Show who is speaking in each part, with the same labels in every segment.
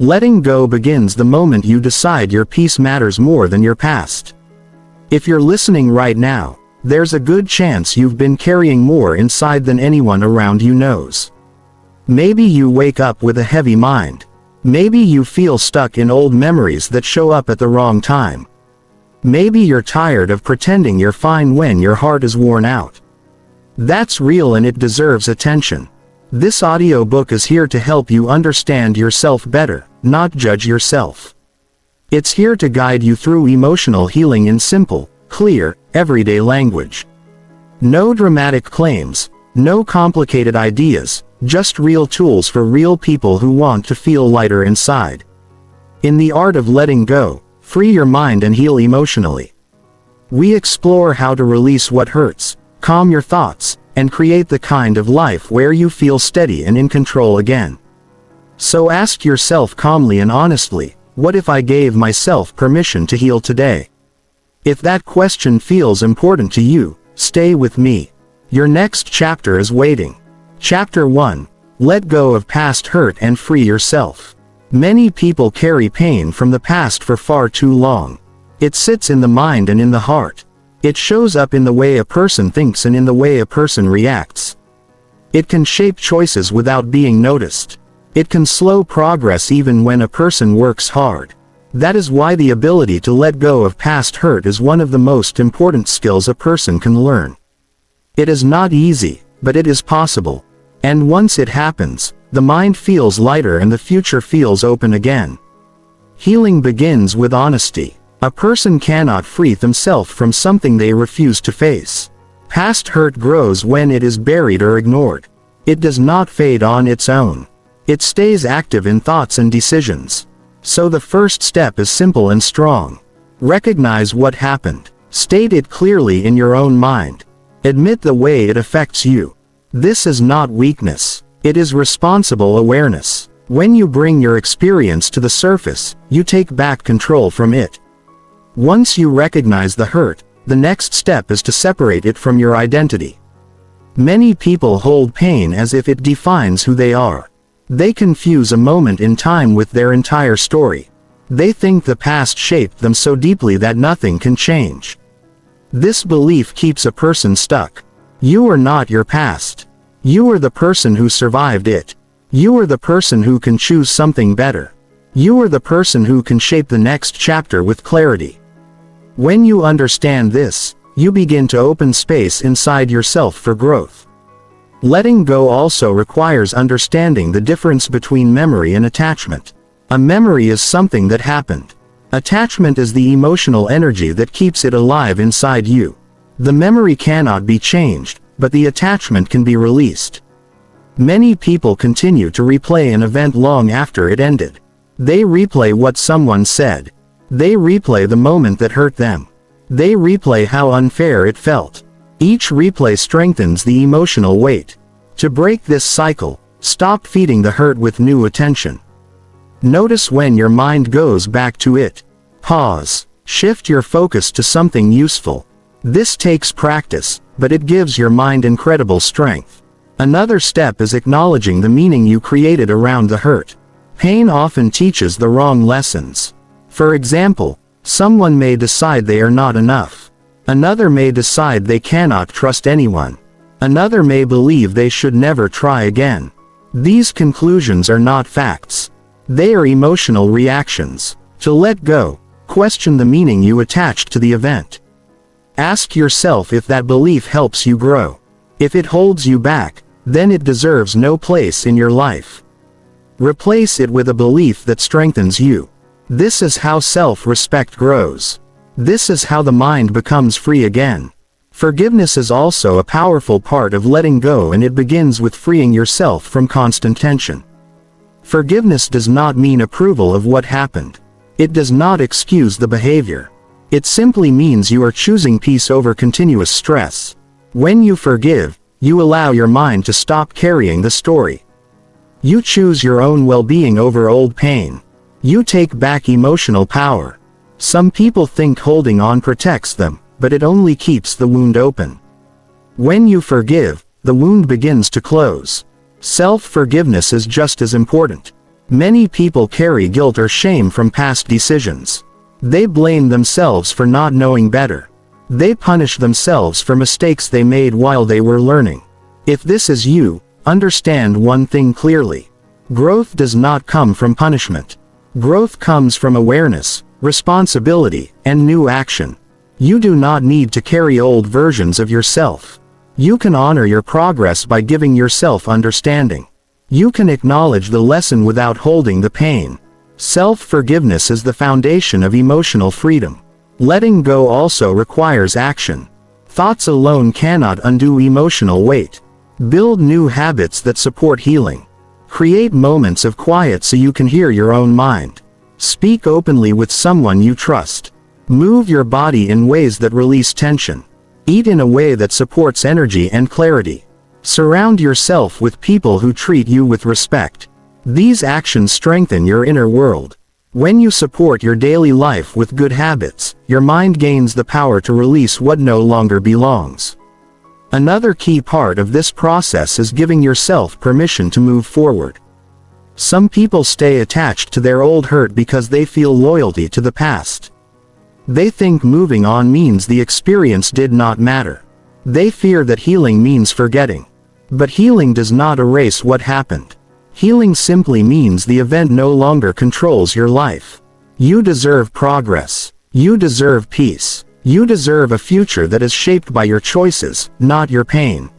Speaker 1: Letting go begins the moment you decide your peace matters more than your past. If you're listening right now, there's a good chance you've been carrying more inside than anyone around you knows. Maybe you wake up with a heavy mind. Maybe you feel stuck in old memories that show up at the wrong time. Maybe you're tired of pretending you're fine when your heart is worn out. That's real and it deserves attention. This audiobook is here to help you understand yourself better, not judge yourself. It's here to guide you through emotional healing in simple, clear, everyday language. No dramatic claims, no complicated ideas, just real tools for real people who want to feel lighter inside. In the art of letting go, free your mind and heal emotionally. We explore how to release what hurts, calm your thoughts, and create the kind of life where you feel steady and in control again. So ask yourself calmly and honestly, what if I gave myself permission to heal today? If that question feels important to you, stay with me. Your next chapter is waiting. Chapter 1. Let go of past hurt and free yourself. Many people carry pain from the past for far too long. It sits in the mind and in the heart. It shows up in the way a person thinks and in the way a person reacts. It can shape choices without being noticed. It can slow progress even when a person works hard. That is why the ability to let go of past hurt is one of the most important skills a person can learn. It is not easy, but it is possible. And once it happens, the mind feels lighter and the future feels open again. Healing begins with honesty. A person cannot free themselves from something they refuse to face. Past hurt grows when it is buried or ignored. It does not fade on its own. It stays active in thoughts and decisions. So the first step is simple and strong. Recognize what happened. State it clearly in your own mind. Admit the way it affects you. This is not weakness. It is responsible awareness. When you bring your experience to the surface, you take back control from it. Once you recognize the hurt, the next step is to separate it from your identity. Many people hold pain as if it defines who they are. They confuse a moment in time with their entire story. They think the past shaped them so deeply that nothing can change. This belief keeps a person stuck. You are not your past. You are the person who survived it. You are the person who can choose something better. You are the person who can shape the next chapter with clarity. When you understand this, you begin to open space inside yourself for growth. Letting go also requires understanding the difference between memory and attachment. A memory is something that happened. Attachment is the emotional energy that keeps it alive inside you. The memory cannot be changed, but the attachment can be released. Many people continue to replay an event long after it ended. They replay what someone said. They replay the moment that hurt them. They replay how unfair it felt. Each replay strengthens the emotional weight. To break this cycle, stop feeding the hurt with new attention. Notice when your mind goes back to it. Pause. Shift your focus to something useful. This takes practice, but it gives your mind incredible strength. Another step is acknowledging the meaning you created around the hurt. Pain often teaches the wrong lessons. For example, someone may decide they are not enough. Another may decide they cannot trust anyone. Another may believe they should never try again. These conclusions are not facts. They are emotional reactions. To let go, question the meaning you attached to the event. Ask yourself if that belief helps you grow. If it holds you back, then it deserves no place in your life. Replace it with a belief that strengthens you. This is how self-respect grows. This is how the mind becomes free again. Forgiveness is also a powerful part of letting go, and it begins with freeing yourself from constant tension. Forgiveness does not mean approval of what happened. It does not excuse the behavior. It simply means you are choosing peace over continuous stress. When you forgive, you allow your mind to stop carrying the story. You choose your own well-being over old pain. You take back emotional power. Some people think holding on protects them, but it only keeps the wound open. When you forgive, the wound begins to close. Self-forgiveness is just as important. Many people carry guilt or shame from past decisions. They blame themselves for not knowing better. They punish themselves for mistakes they made while they were learning. If this is you, understand one thing clearly. Growth does not come from punishment. Growth comes from awareness, responsibility, and new action. You do not need to carry old versions of yourself. You can honor your progress by giving yourself understanding. You can acknowledge the lesson without holding the pain. Self-forgiveness is the foundation of emotional freedom. Letting go also requires action. Thoughts alone cannot undo emotional weight. Build new habits that support healing. Create moments of quiet so you can hear your own mind. Speak openly with someone you trust. Move your body in ways that release tension. Eat in a way that supports energy and clarity. Surround yourself with people who treat you with respect. These actions strengthen your inner world. When you support your daily life with good habits, your mind gains the power to release what no longer belongs. Another key part of this process is giving yourself permission to move forward. Some people stay attached to their old hurt because they feel loyalty to the past. They think moving on means the experience did not matter. They fear that healing means forgetting. But healing does not erase what happened. Healing simply means the event no longer controls your life. You deserve progress. You deserve peace. You deserve a future that is shaped by your choices, not your pain.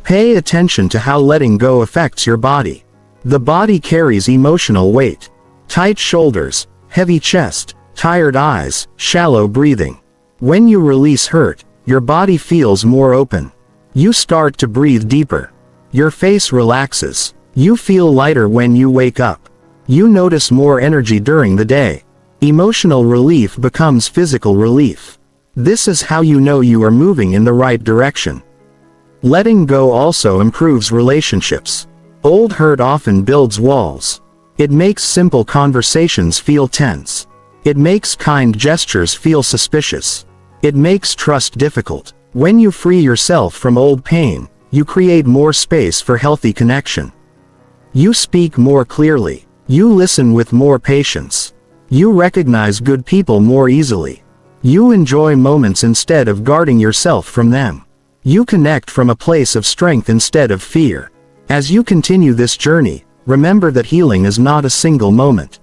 Speaker 1: Pay attention to how letting go affects your body. The body carries emotional weight. Tight shoulders, heavy chest, tired eyes, shallow breathing. When you release hurt, your body feels more open. You start to breathe deeper. Your face relaxes. You feel lighter when you wake up. You notice more energy during the day. Emotional relief becomes physical relief. This is how you know you are moving in the right direction. Letting go also improves relationships. Old hurt often builds walls. It makes simple conversations feel tense. It makes kind gestures feel suspicious. It makes trust difficult. When you free yourself from old pain, you create more space for healthy connection. You speak more clearly. You listen with more patience. You recognize good people more easily. You enjoy moments instead of guarding yourself from them. You connect from a place of strength instead of fear. As you continue this journey, remember that healing is not a single moment.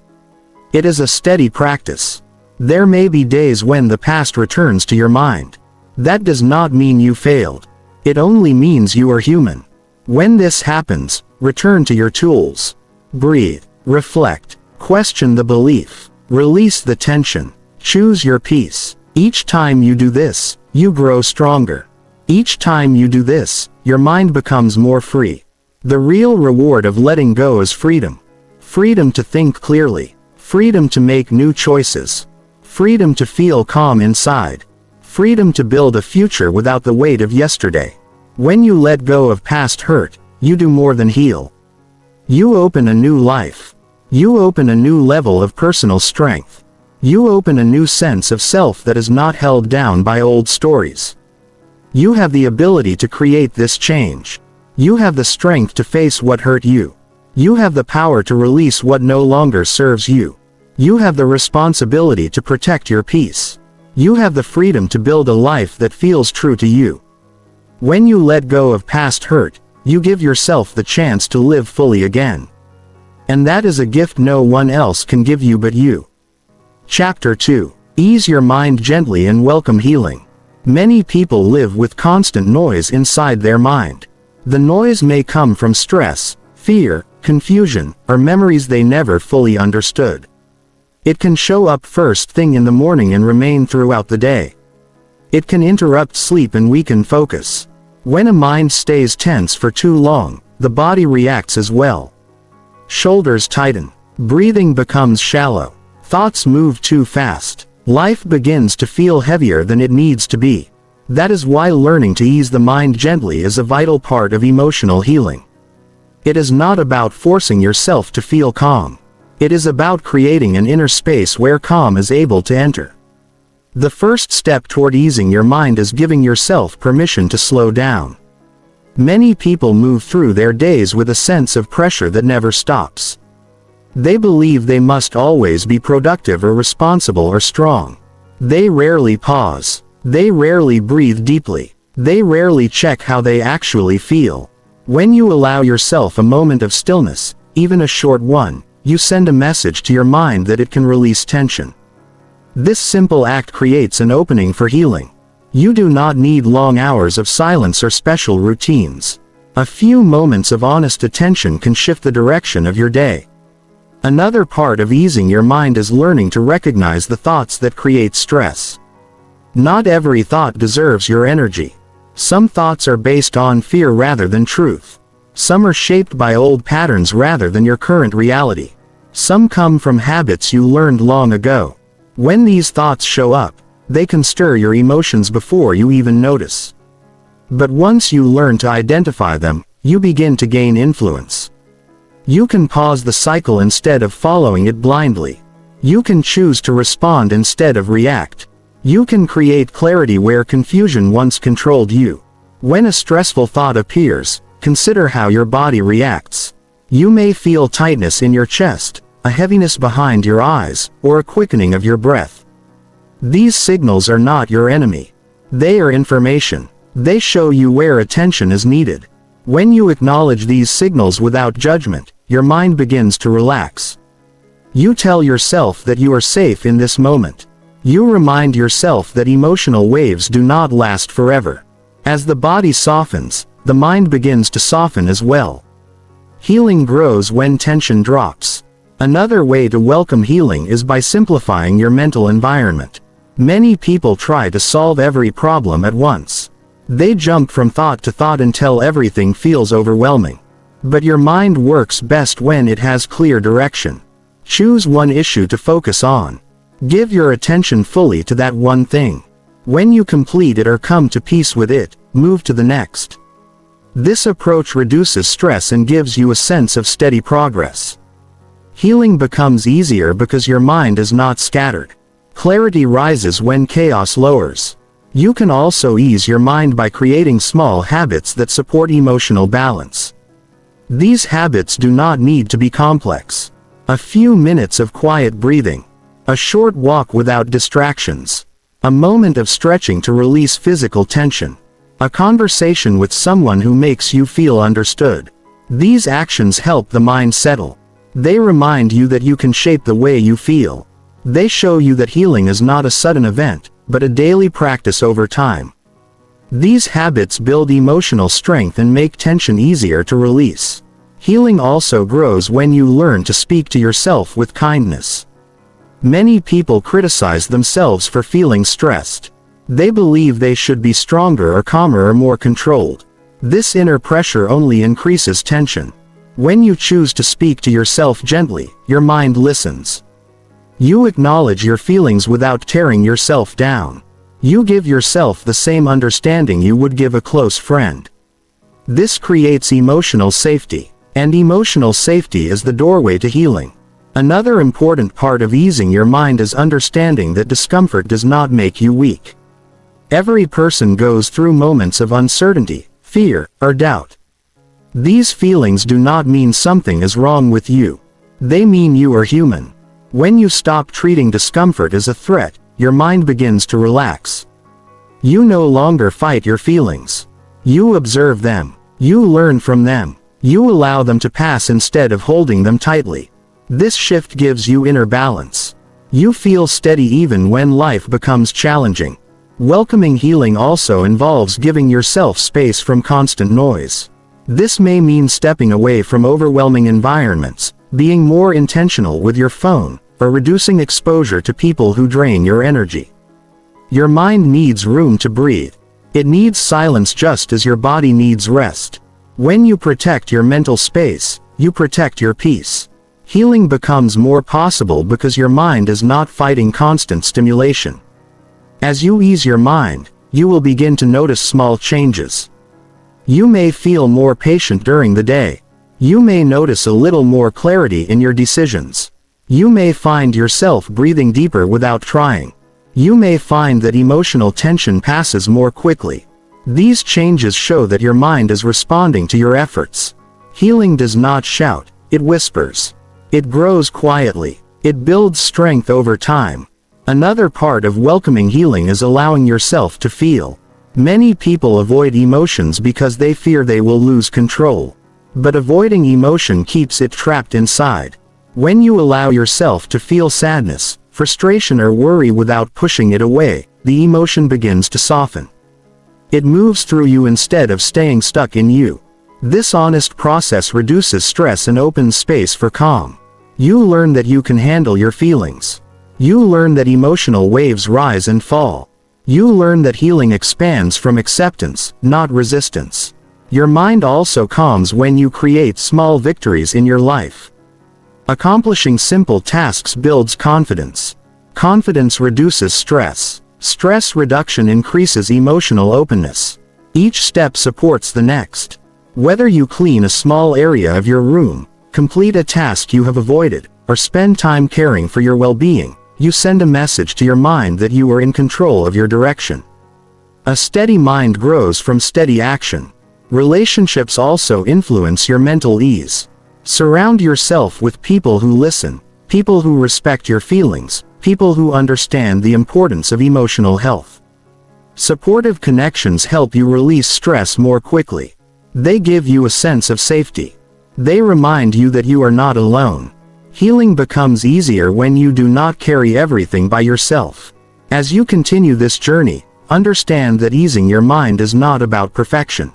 Speaker 1: It is a steady practice. There may be days when the past returns to your mind. That does not mean you failed. It only means you are human. When this happens, return to your tools. Breathe, reflect, question the belief, release the tension, choose your peace. Each time you do this, you grow stronger. Each time you do this, your mind becomes more free. The real reward of letting go is freedom. Freedom to think clearly. Freedom to make new choices. Freedom to feel calm inside. Freedom to build a future without the weight of yesterday. When you let go of past hurt, you do more than heal. You open a new life. You open a new level of personal strength. You open a new sense of self that is not held down by old stories. You have the ability to create this change. You have the strength to face what hurt you. You have the power to release what no longer serves you. You have the responsibility to protect your peace. You have the freedom to build a life that feels true to you. When you let go of past hurt, you give yourself the chance to live fully again. And that is a gift no one else can give you but you. Chapter 2. Ease your mind gently and welcome healing. Many people live with constant noise inside their mind. The noise may come from stress, fear, confusion, or memories they never fully understood. It can show up first thing in the morning and remain throughout the day. It can interrupt sleep and weaken focus. When a mind stays tense for too long, the body reacts as well. Shoulders tighten. Breathing becomes shallow. Thoughts move too fast. Life begins to feel heavier than it needs to be. That is why learning to ease the mind gently is a vital part of emotional healing. It is not about forcing yourself to feel calm. It is about creating an inner space where calm is able to enter. The first step toward easing your mind is giving yourself permission to slow down. Many people move through their days with a sense of pressure that never stops. They believe they must always be productive or responsible or strong. They rarely pause. They rarely breathe deeply. They rarely check how they actually feel. When you allow yourself a moment of stillness, even a short one, you send a message to your mind that it can release tension. This simple act creates an opening for healing. You do not need long hours of silence or special routines. A few moments of honest attention can shift the direction of your day. Another part of easing your mind is learning to recognize the thoughts that create stress. Not every thought deserves your energy. Some thoughts are based on fear rather than truth. Some are shaped by old patterns rather than your current reality. Some come from habits you learned long ago. When these thoughts show up, they can stir your emotions before you even notice. But once you learn to identify them, you begin to gain influence. You can pause the cycle instead of following it blindly. You can choose to respond instead of react. You can create clarity where confusion once controlled you. When a stressful thought appears, consider how your body reacts. You may feel tightness in your chest, a heaviness behind your eyes, or a quickening of your breath. These signals are not your enemy. They are information. They show you where attention is needed. When you acknowledge these signals without judgment, your mind begins to relax. You tell yourself that you are safe in this moment. You remind yourself that emotional waves do not last forever. As the body softens, the mind begins to soften as well. Healing grows when tension drops. Another way to welcome healing is by simplifying your mental environment. Many people try to solve every problem at once. They jump from thought to thought until everything feels overwhelming. But your mind works best when it has clear direction. Choose one issue to focus on. Give your attention fully to that one thing. When you complete it or come to peace with it, move to the next. This approach reduces stress and gives you a sense of steady progress. Healing becomes easier because your mind is not scattered. Clarity rises when chaos lowers. You can also ease your mind by creating small habits that support emotional balance. These habits do not need to be complex. A few minutes of quiet breathing. A short walk without distractions. A moment of stretching to release physical tension. A conversation with someone who makes you feel understood. These actions help the mind settle. They remind you that you can shape the way you feel. They show you that healing is not a sudden event, but a daily practice over time. These habits build emotional strength and make tension easier to release. Healing also grows when you learn to speak to yourself with kindness. Many people criticize themselves for feeling stressed. They believe they should be stronger or calmer or more controlled. This inner pressure only increases tension. When you choose to speak to yourself gently, your mind listens. You acknowledge your feelings without tearing yourself down. You give yourself the same understanding you would give a close friend. This creates emotional safety, and emotional safety is the doorway to healing. Another important part of easing your mind is understanding that discomfort does not make you weak. Every person goes through moments of uncertainty, fear, or doubt. These feelings do not mean something is wrong with you. They mean you are human. When you stop treating discomfort as a threat, your mind begins to relax. You no longer fight your feelings. You observe them. You learn from them. You allow them to pass instead of holding them tightly. This shift gives you inner balance. You feel steady even when life becomes challenging. Welcoming healing also involves giving yourself space from constant noise. This may mean stepping away from overwhelming environments, being more intentional with your phone, or reducing exposure to people who drain your energy. Your mind needs room to breathe. It needs silence just as your body needs rest. When you protect your mental space, you protect your peace. Healing becomes more possible because your mind is not fighting constant stimulation. As you ease your mind, you will begin to notice small changes. You may feel more patient during the day. You may notice a little more clarity in your decisions. You may find yourself breathing deeper without trying. You may find that emotional tension passes more quickly. These changes show that your mind is responding to your efforts. Healing does not shout, it whispers. It grows quietly. It builds strength over time. Another part of welcoming healing is allowing yourself to feel. Many people avoid emotions because they fear they will lose control. But avoiding emotion keeps it trapped inside. When you allow yourself to feel sadness, frustration or worry without pushing it away, the emotion begins to soften. It moves through you instead of staying stuck in you. This honest process reduces stress and opens space for calm. You learn that you can handle your feelings. You learn that emotional waves rise and fall. You learn that healing expands from acceptance, not resistance. Your mind also calms when you create small victories in your life. Accomplishing simple tasks builds confidence. Confidence reduces stress. Stress reduction increases emotional openness. Each step supports the next. Whether you clean a small area of your room, complete a task you have avoided, or spend time caring for your well-being, you send a message to your mind that you are in control of your direction. A steady mind grows from steady action. Relationships also influence your mental ease. Surround yourself with people who listen, people who respect your feelings, people who understand the importance of emotional health. Supportive connections help you release stress more quickly. They give you a sense of safety. They remind you that you are not alone. Healing becomes easier when you do not carry everything by yourself. As you continue this journey, understand that easing your mind is not about perfection.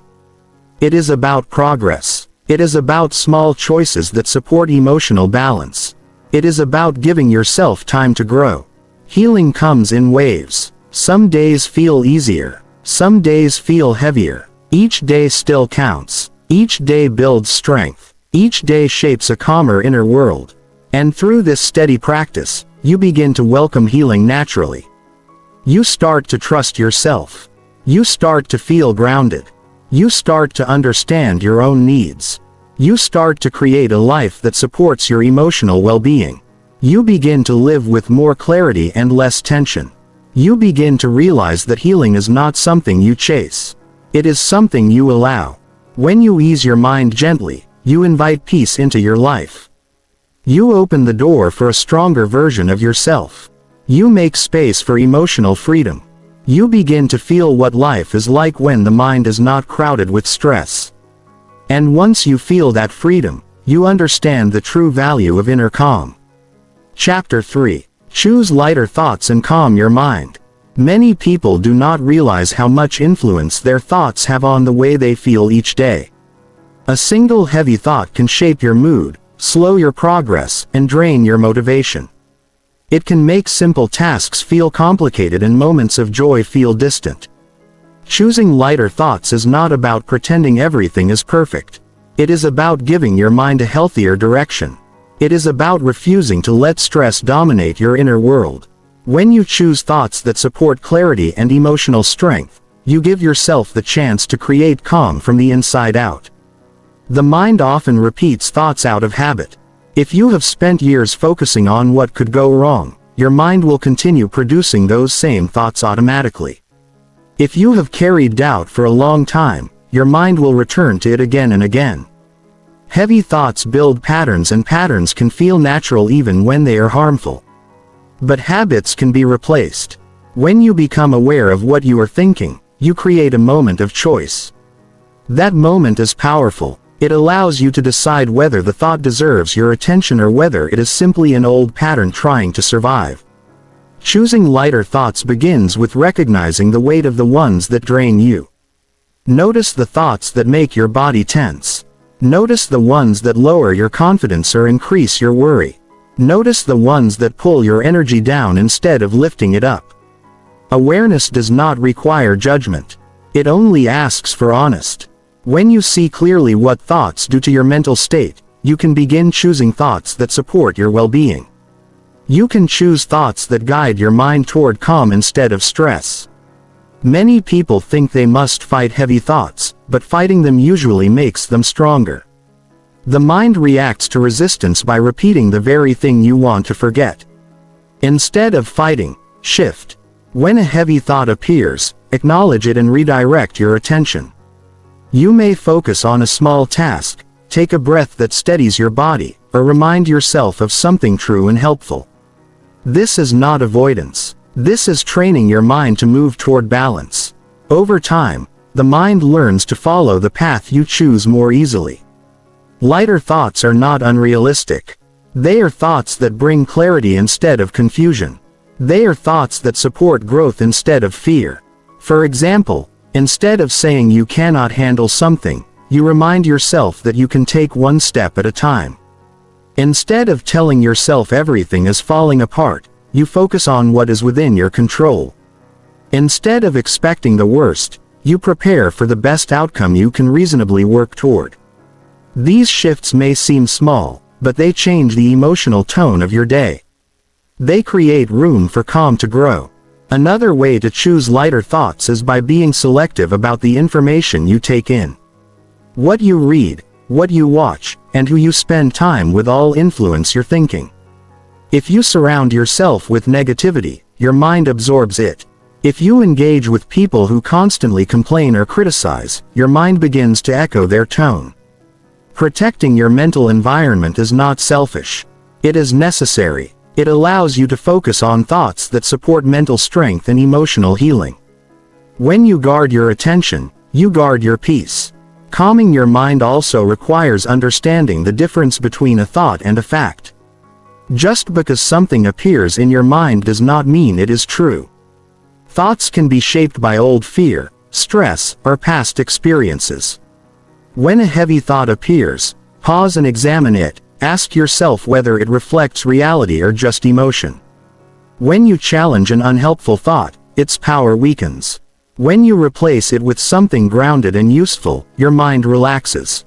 Speaker 1: It is about progress. It is about small choices that support emotional balance. It is about giving yourself time to grow. Healing comes in waves. Some days feel easier. Some days feel heavier. Each day still counts. Each day builds strength. Each day shapes a calmer inner world. And through this steady practice, you begin to welcome healing naturally. You start to trust yourself. You start to feel grounded. You start to understand your own needs. You start to create a life that supports your emotional well-being. You begin to live with more clarity and less tension. You begin to realize that healing is not something you chase. It is something you allow. When you ease your mind gently, you invite peace into your life. You open the door for a stronger version of yourself. You make space for emotional freedom. You begin to feel what life is like when the mind is not crowded with stress. And once you feel that freedom, you understand the true value of inner calm. Chapter 3. Choose lighter thoughts and calm your mind. Many people do not realize how much influence their thoughts have on the way they feel each day. A single heavy thought can shape your mood, slow your progress, and drain your motivation. It can make simple tasks feel complicated and moments of joy feel distant. Choosing lighter thoughts is not about pretending everything is perfect. It is about giving your mind a healthier direction. It is about refusing to let stress dominate your inner world. When you choose thoughts that support clarity and emotional strength, you give yourself the chance to create calm from the inside out. The mind often repeats thoughts out of habit. If you have spent years focusing on what could go wrong, your mind will continue producing those same thoughts automatically. If you have carried doubt for a long time, your mind will return to it again and again. Heavy thoughts build patterns, and patterns can feel natural even when they are harmful. But habits can be replaced. When you become aware of what you are thinking, you create a moment of choice. That moment is powerful. It allows you to decide whether the thought deserves your attention or whether it is simply an old pattern trying to survive. Choosing lighter thoughts begins with recognizing the weight of the ones that drain you. Notice the thoughts that make your body tense. Notice the ones that lower your confidence or increase your worry. Notice the ones that pull your energy down instead of lifting it up. Awareness does not require judgment. It only asks for honesty. When you see clearly what thoughts do to your mental state, you can begin choosing thoughts that support your well-being. You can choose thoughts that guide your mind toward calm instead of stress. Many people think they must fight heavy thoughts, but fighting them usually makes them stronger. The mind reacts to resistance by repeating the very thing you want to forget. Instead of fighting, shift. When a heavy thought appears, acknowledge it and redirect your attention. You may focus on a small task, take a breath that steadies your body, or remind yourself of something true and helpful. This is not avoidance. This is training your mind to move toward balance. Over time, the mind learns to follow the path you choose more easily. Lighter thoughts are not unrealistic. They are thoughts that bring clarity instead of confusion. They are thoughts that support growth instead of fear. For example, instead of saying you cannot handle something, you remind yourself that you can take one step at a time. Instead of telling yourself everything is falling apart, you focus on what is within your control. Instead of expecting the worst, you prepare for the best outcome you can reasonably work toward. These shifts may seem small, but they change the emotional tone of your day. They create room for calm to grow. Another way to choose lighter thoughts is by being selective about the information you take in. What you read, what you watch, and who you spend time with all influence your thinking. If you surround yourself with negativity, your mind absorbs it. If you engage with people who constantly complain or criticize, your mind begins to echo their tone. Protecting your mental environment is not selfish. It is necessary. It allows you to focus on thoughts that support mental strength and emotional healing. When you guard your attention, you guard your peace. Calming your mind also requires understanding the difference between a thought and a fact. Just because something appears in your mind does not mean it is true. Thoughts can be shaped by old fear, stress, or past experiences. When a heavy thought appears, pause and examine it. Ask yourself whether it reflects reality or just emotion. When you challenge an unhelpful thought, its power weakens. When you replace it with something grounded and useful, your mind relaxes.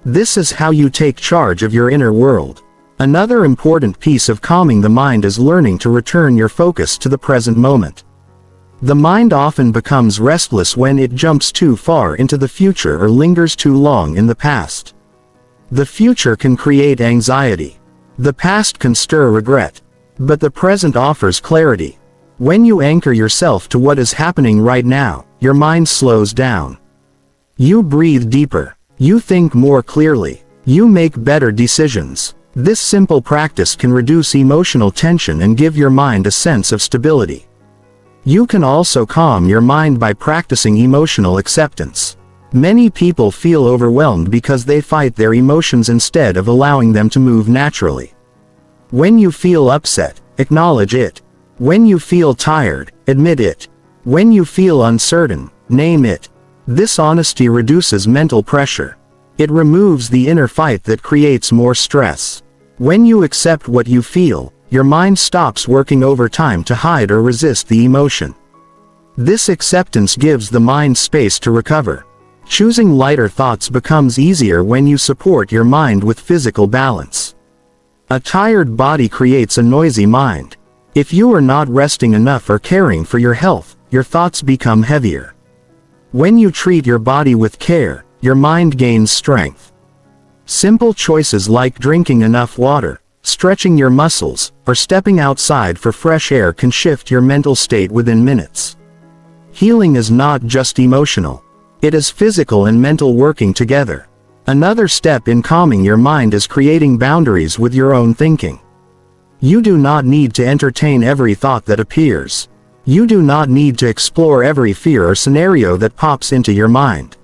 Speaker 1: This is how you take charge of your inner world. Another important piece of calming the mind is learning to return your focus to the present moment. The mind often becomes restless when it jumps too far into the future or lingers too long in the past. The future can create anxiety. The past can stir regret. But the present offers clarity. When you anchor yourself to what is happening right now, your mind slows down. You breathe deeper. You think more clearly. You make better decisions. This simple practice can reduce emotional tension and give your mind a sense of stability. You can also calm your mind by practicing emotional acceptance. Many people feel overwhelmed because they fight their emotions instead of allowing them to move naturally. When you feel upset, acknowledge it. When you feel tired, admit it. When you feel uncertain, name it. This honesty reduces mental pressure. It removes the inner fight that creates more stress. When you accept what you feel, your mind stops working overtime to hide or resist the emotion. This acceptance gives the mind space to recover. Choosing lighter thoughts becomes easier when you support your mind with physical balance. A tired body creates a noisy mind. If you are not resting enough or caring for your health, your thoughts become heavier. When you treat your body with care, your mind gains strength. Simple choices like drinking enough water, stretching your muscles, or stepping outside for fresh air can shift your mental state within minutes. Healing is not just emotional. It is physical and mental working together. Another step in calming your mind is creating boundaries with your own thinking. You do not need to entertain every thought that appears. You do not need to explore every fear or scenario that pops into your mind.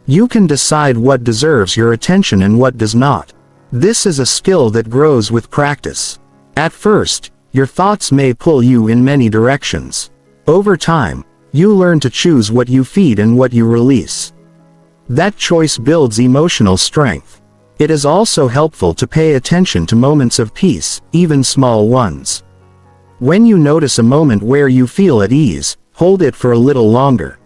Speaker 1: You can decide what deserves your attention and what does not. This is a skill that grows with practice. At first, your thoughts may pull you in many directions. Over time, you learn to choose what you feed and what you release. That choice builds emotional strength. It is also helpful to pay attention to moments of peace, even small ones. When you notice a moment where you feel at ease, hold it for a little longer.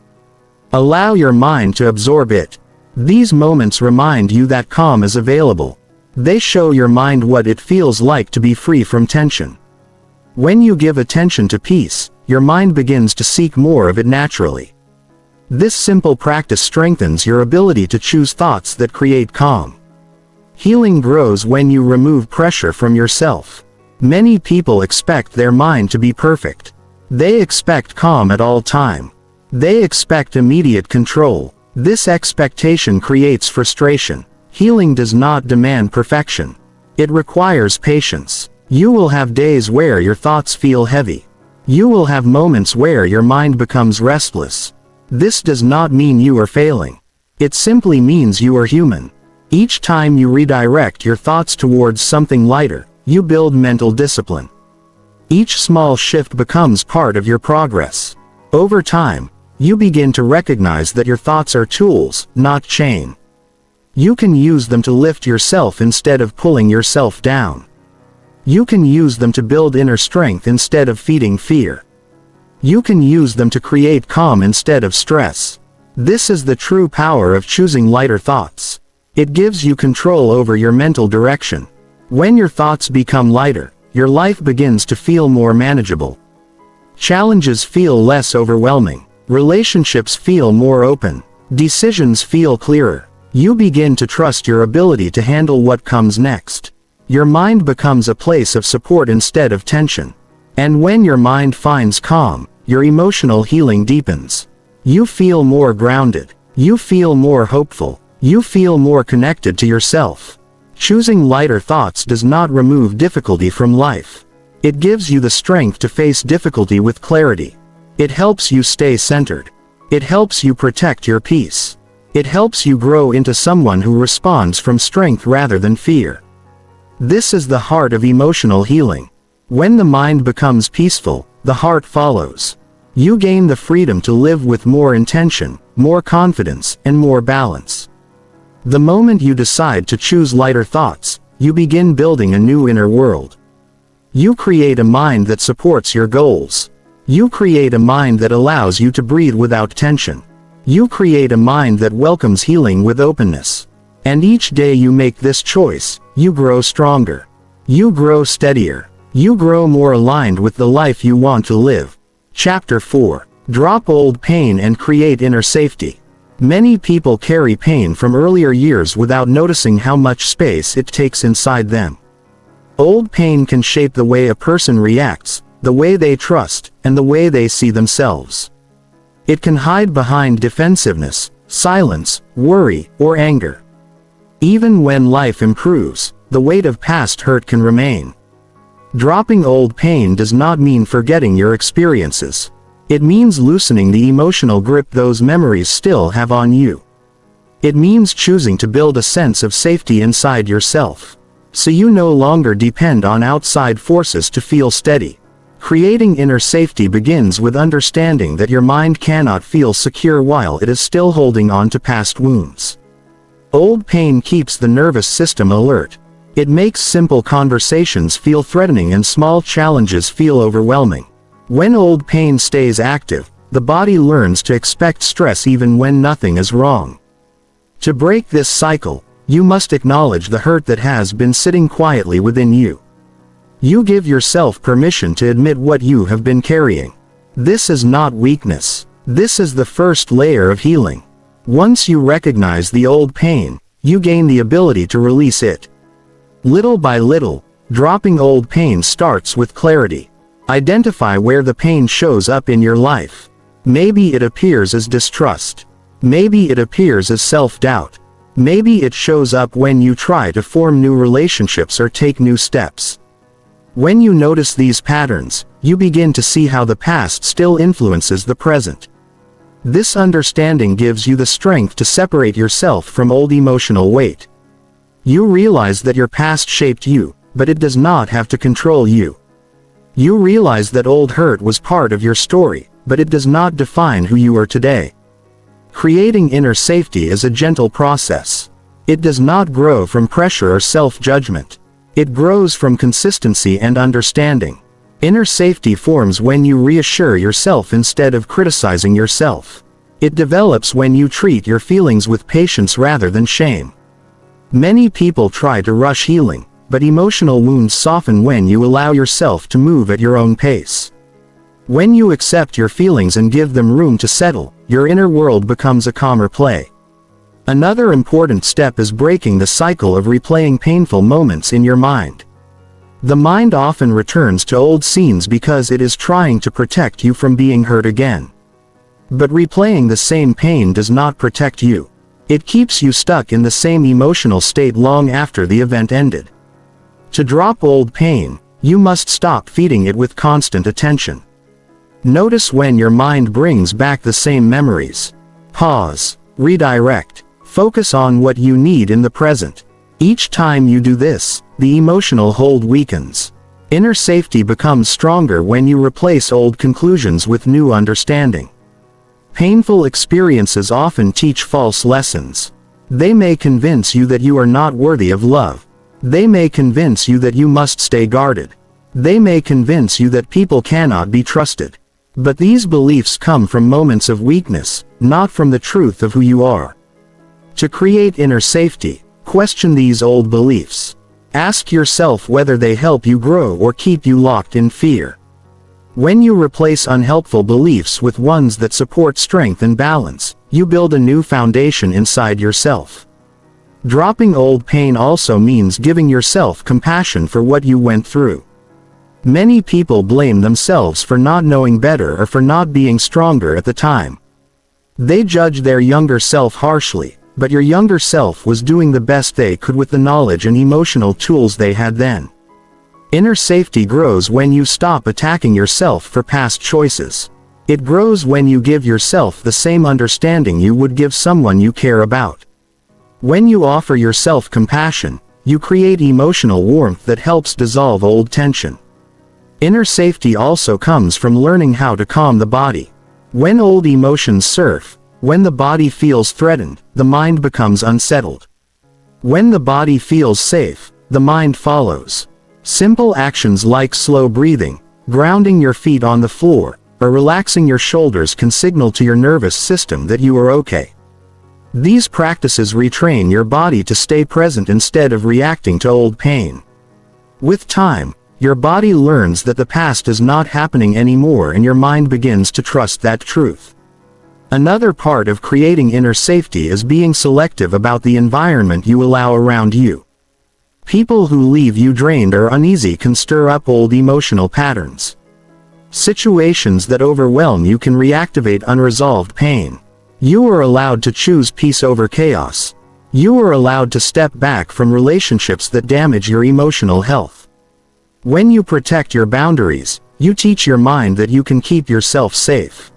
Speaker 1: Allow your mind to absorb it. These moments remind you that calm is available. They show your mind what it feels like to be free from tension. When you give attention to peace, your mind begins to seek more of it naturally. This simple practice strengthens your ability to choose thoughts that create calm. Healing grows when you remove pressure from yourself. Many people expect their mind to be perfect. They expect calm at all time. They expect immediate control. This expectation creates frustration. Healing does not demand perfection. It requires patience. You will have days where your thoughts feel heavy. You will have moments where your mind becomes restless. This does not mean you are failing. It simply means you are human. Each time you redirect your thoughts towards something lighter, you build mental discipline. Each small shift becomes part of your progress. Over time, you begin to recognize that your thoughts are tools, not chains. You can use them to lift yourself instead of pulling yourself down. You can use them to build inner strength instead of feeding fear. You can use them to create calm instead of stress. This is the true power of choosing lighter thoughts. It gives you control over your mental direction. When your thoughts become lighter, your life begins to feel more manageable. Challenges feel less overwhelming. Relationships feel more open. Decisions feel clearer. You begin to trust your ability to handle what comes next. Your mind becomes a place of support instead of tension. And when your mind finds calm, your emotional healing deepens. You feel more grounded. You feel more hopeful. You feel more connected to yourself. Choosing lighter thoughts does not remove difficulty from life. It gives you the strength to face difficulty with clarity. It helps you stay centered. It helps you protect your peace. It helps you grow into someone who responds from strength rather than fear. This is the heart of emotional healing. When the mind becomes peaceful, the heart follows. You gain the freedom to live with more intention, more confidence, and more balance. The moment you decide to choose lighter thoughts, you begin building a new inner world. You create a mind that supports your goals. You create a mind that allows you to breathe without tension. You create a mind that welcomes healing with openness. And each day you make this choice, you grow stronger. You grow steadier. You grow more aligned with the life you want to live. Chapter 4. Drop old pain and create inner safety. Many people carry pain from earlier years without noticing how much space it takes inside them. Old pain can shape the way a person reacts, the way they trust, and the way they see themselves. It can hide behind defensiveness, silence, worry, or anger. Even when life improves, the weight of past hurt can remain. Dropping old pain does not mean forgetting your experiences. It means loosening the emotional grip those memories still have on you. It means choosing to build a sense of safety inside yourself, so you no longer depend on outside forces to feel steady. Creating inner safety begins with understanding that your mind cannot feel secure while it is still holding on to past wounds. Old pain keeps the nervous system alert. It makes simple conversations feel threatening and small challenges feel overwhelming. When old pain stays active, the body learns to expect stress even when nothing is wrong. To break this cycle, you must acknowledge the hurt that has been sitting quietly within you. You give yourself permission to admit what you have been carrying. This is not weakness. This is the first layer of healing. Once you recognize the old pain, you gain the ability to release it. Little by little, dropping old pain starts with clarity. Identify where the pain shows up in your life. Maybe it appears as distrust. Maybe it appears as self-doubt. Maybe it shows up when you try to form new relationships or take new steps. When you notice these patterns, you begin to see how the past still influences the present. This understanding gives you the strength to separate yourself from old emotional weight. You realize that your past shaped you, but it does not have to control you. You realize that old hurt was part of your story, but it does not define who you are today. Creating inner safety is a gentle process. It does not grow from pressure or self-judgment. It grows from consistency and understanding. Inner safety forms when you reassure yourself instead of criticizing yourself. It develops when you treat your feelings with patience rather than shame. Many people try to rush healing, but emotional wounds soften when you allow yourself to move at your own pace. When you accept your feelings and give them room to settle, your inner world becomes a calmer play. Another important step is breaking the cycle of replaying painful moments in your mind. The mind often returns to old scenes because it is trying to protect you from being hurt again. But replaying the same pain does not protect you. It keeps you stuck in the same emotional state long after the event ended. To drop old pain, you must stop feeding it with constant attention. Notice when your mind brings back the same memories. Pause, redirect, focus on what you need in the present. Each time you do this, the emotional hold weakens. Inner safety becomes stronger when you replace old conclusions with new understanding. Painful experiences often teach false lessons. They may convince you that you are not worthy of love. They may convince you that you must stay guarded. They may convince you that people cannot be trusted. But these beliefs come from moments of weakness, not from the truth of who you are. To create inner safety, question these old beliefs. Ask yourself whether they help you grow or keep you locked in fear. When you replace unhelpful beliefs with ones that support strength and balance, you build a new foundation inside yourself. Dropping old pain also means giving yourself compassion for what you went through. Many people blame themselves for not knowing better or for not being stronger at the time. They judge their younger self harshly, but your younger self was doing the best they could with the knowledge and emotional tools they had then. Inner safety grows when you stop attacking yourself for past choices. It grows when you give yourself the same understanding you would give someone you care about. When you offer yourself compassion, you create emotional warmth that helps dissolve old tension. Inner safety also comes from learning how to calm the body. When old emotions surf, when the body feels threatened, the mind becomes unsettled. When the body feels safe, the mind follows. Simple actions like slow breathing, grounding your feet on the floor, or relaxing your shoulders can signal to your nervous system that you are okay. These practices retrain your body to stay present instead of reacting to old pain. With time, your body learns that the past is not happening anymore and your mind begins to trust that truth. Another part of creating inner safety is being selective about the environment you allow around you. People who leave you drained or uneasy can stir up old emotional patterns. Situations that overwhelm you can reactivate unresolved pain. You are allowed to choose peace over chaos. You are allowed to step back from relationships that damage your emotional health. When you protect your boundaries, you teach your mind that you can keep yourself safe.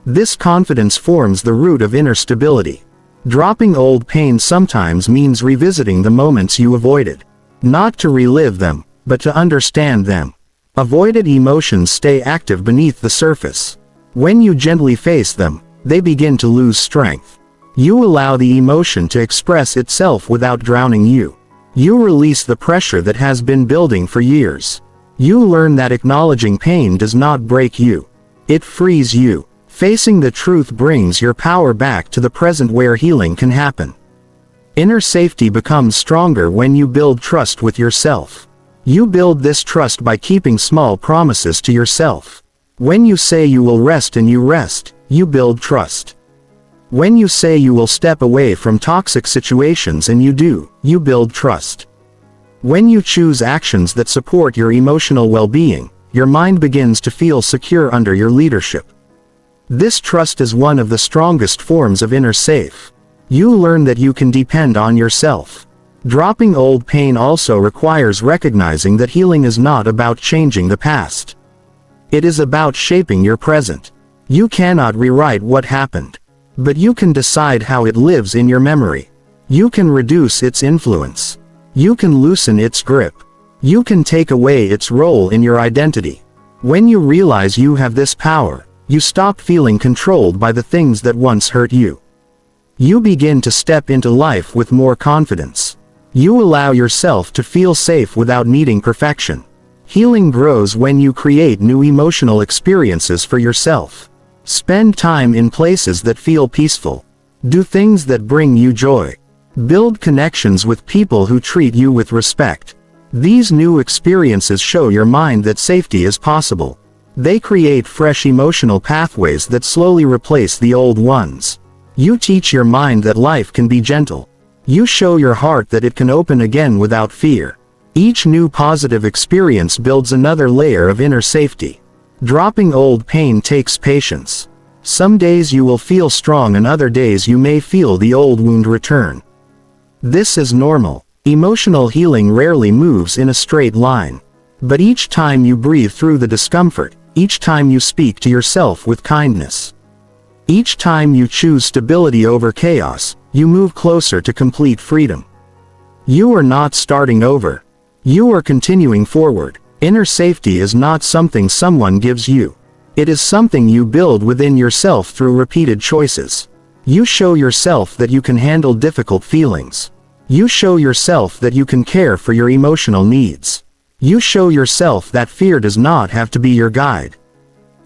Speaker 1: This confidence forms the root of inner stability. Dropping old pain sometimes means revisiting the moments you avoided. Not to relive them, but to understand them. Avoided emotions stay active beneath the surface. When you gently face them, they begin to lose strength. You allow the emotion to express itself without drowning you. You release the pressure that has been building for years. You learn that acknowledging pain does not break you. It frees you. Facing the truth brings your power back to the present where healing can happen. Inner safety becomes stronger when you build trust with yourself. You build this trust by keeping small promises to yourself. When you say you will rest and you rest, you build trust. When you say you will step away from toxic situations and you do, you build trust. When you choose actions that support your emotional well-being, your mind begins to feel secure under your leadership. This trust is one of the strongest forms of inner safe. You learn that you can depend on yourself. Dropping old pain also requires recognizing that healing is not about changing the past. It is about shaping your present. You cannot rewrite what happened. But you can decide how it lives in your memory. You can reduce its influence. You can loosen its grip. You can take away its role in your identity. When you realize you have this power, you stop feeling controlled by the things that once hurt you. You begin to step into life with more confidence. You allow yourself to feel safe without needing perfection. Healing grows when you create new emotional experiences for yourself. Spend time in places that feel peaceful. Do things that bring you joy. Build connections with people who treat you with respect. These new experiences show your mind that safety is possible. They create fresh emotional pathways that slowly replace the old ones. You teach your mind that life can be gentle. You show your heart that it can open again without fear. Each new positive experience builds another layer of inner safety. Dropping old pain takes patience. Some days you will feel strong and other days you may feel the old wound return. This is normal. Emotional healing rarely moves in a straight line. But each time you breathe through the discomfort, each time you speak to yourself with kindness, each time you choose stability over chaos, you move closer to complete freedom. You are not starting over. You are continuing forward. Inner safety is not something someone gives you. It is something you build within yourself through repeated choices. You show yourself that you can handle difficult feelings. You show yourself that you can care for your emotional needs. You show yourself that fear does not have to be your guide.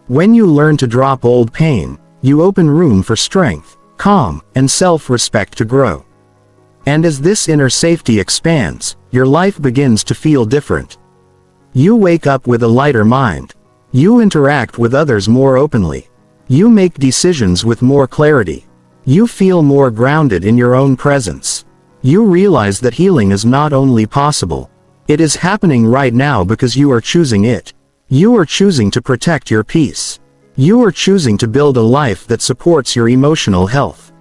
Speaker 1: When you learn to drop old pain, you open room for strength, calm, and self-respect to grow. And as this inner safety expands, your life begins to feel different. You wake up with a lighter mind. You interact with others more openly. You make decisions with more clarity. You feel more grounded in your own presence. You realize that healing is not only possible, it is happening right now because you are choosing it. You are choosing to protect your peace. You are choosing to build a life that supports your emotional health.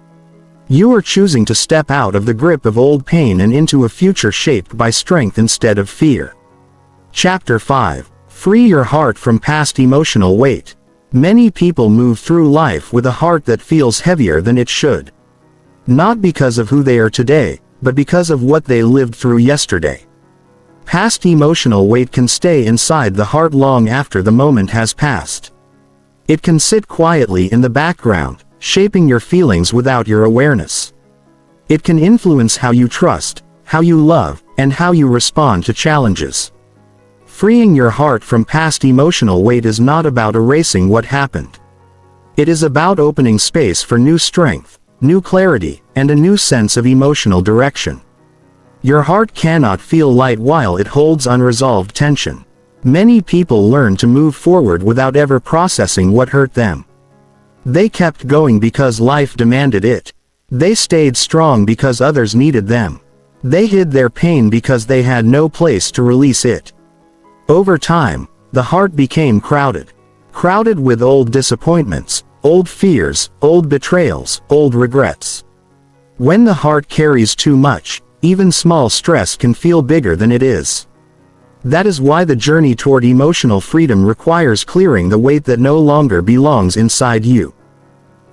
Speaker 1: You are choosing to step out of the grip of old pain and into a future shaped by strength instead of fear. Chapter 5. Free your heart from past emotional weight. Many people move through life with a heart that feels heavier than it should. Not because of who they are today, but because of what they lived through yesterday. Past emotional weight can stay inside the heart long after the moment has passed. It can sit quietly in the background, shaping your feelings without your awareness. It can influence how you trust, how you love, and how you respond to challenges. Freeing your heart from past emotional weight is not about erasing what happened. It is about opening space for new strength, new clarity, and a new sense of emotional direction. Your heart cannot feel light while it holds unresolved tension. Many people learn to move forward without ever processing what hurt them. They kept going because life demanded it. They stayed strong because others needed them. They hid their pain because they had no place to release it. Over time, the heart became crowded. Crowded with old disappointments, old fears, old betrayals, old regrets. When the heart carries too much, even small stress can feel bigger than it is. That is why the journey toward emotional freedom requires clearing the weight that no longer belongs inside you.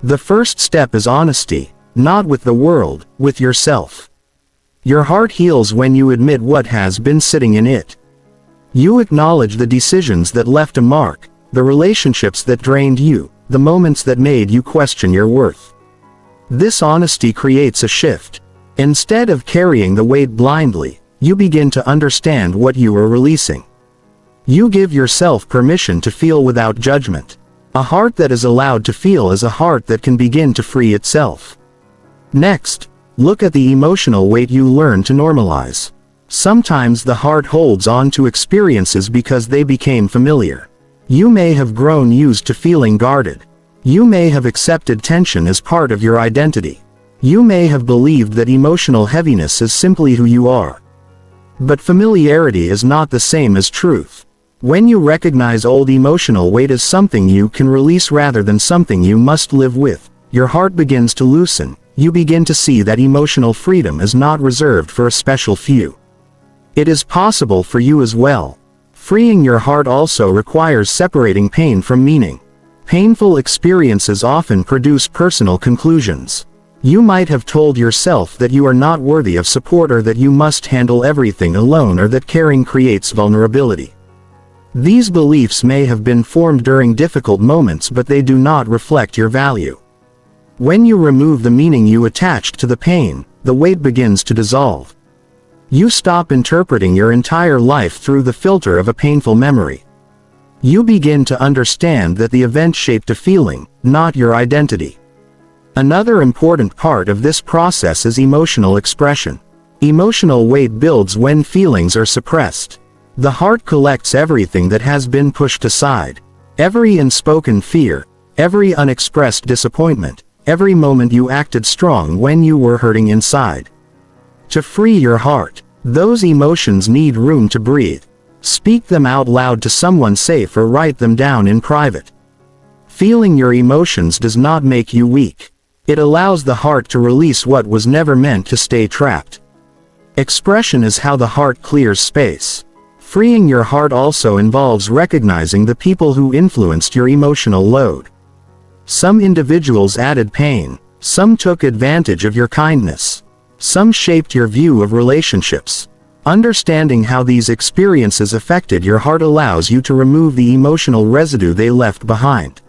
Speaker 1: The first step is honesty, not with the world, with yourself. Your heart heals when you admit what has been sitting in it. You acknowledge the decisions that left a mark, the relationships that drained you, the moments that made you question your worth. This honesty creates a shift. Instead of carrying the weight blindly, you begin to understand what you are releasing. You give yourself permission to feel without judgment. A heart that is allowed to feel is a heart that can begin to free itself. Next, look at the emotional weight you learn to normalize. Sometimes the heart holds on to experiences because they became familiar. You may have grown used to feeling guarded. You may have accepted tension as part of your identity. You may have believed that emotional heaviness is simply who you are. But familiarity is not the same as truth. When you recognize old emotional weight as something you can release rather than something you must live with, your heart begins to loosen. You begin to see that emotional freedom is not reserved for a special few. It is possible for you as well. Freeing your heart also requires separating pain from meaning. Painful experiences often produce personal conclusions. You might have told yourself that you are not worthy of support, or that you must handle everything alone, or that caring creates vulnerability. These beliefs may have been formed during difficult moments, but they do not reflect your value. When you remove the meaning you attached to the pain, the weight begins to dissolve. You stop interpreting your entire life through the filter of a painful memory. You begin to understand that the event shaped a feeling, not your identity. Another important part of this process is emotional expression. Emotional weight builds when feelings are suppressed. The heart collects everything that has been pushed aside. Every unspoken fear, every unexpressed disappointment, every moment you acted strong when you were hurting inside. To free your heart, those emotions need room to breathe. Speak them out loud to someone safe or write them down in private. Feeling your emotions does not make you weak. It allows the heart to release what was never meant to stay trapped. Expression is how the heart clears space. Freeing your heart also involves recognizing the people who influenced your emotional load. Some individuals added pain, some took advantage of your kindness, some shaped your view of relationships. Understanding how these experiences affected your heart allows you to remove the emotional residue they left behind.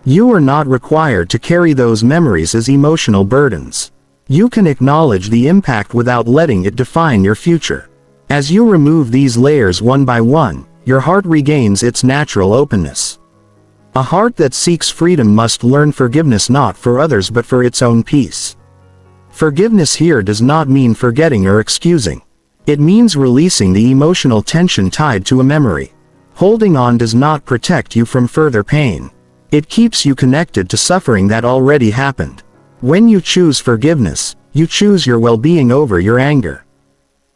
Speaker 1: You are not required to carry those memories as emotional burdens. You can acknowledge the impact without letting it define your future. As you remove these layers one by one, your heart regains its natural openness. A heart that seeks freedom must learn forgiveness not for others but for its own peace. Forgiveness here does not mean forgetting or excusing. It means releasing the emotional tension tied to a memory. Holding on does not protect you from further pain. It keeps you connected to suffering that already happened. When you choose forgiveness, you choose your well-being over your anger.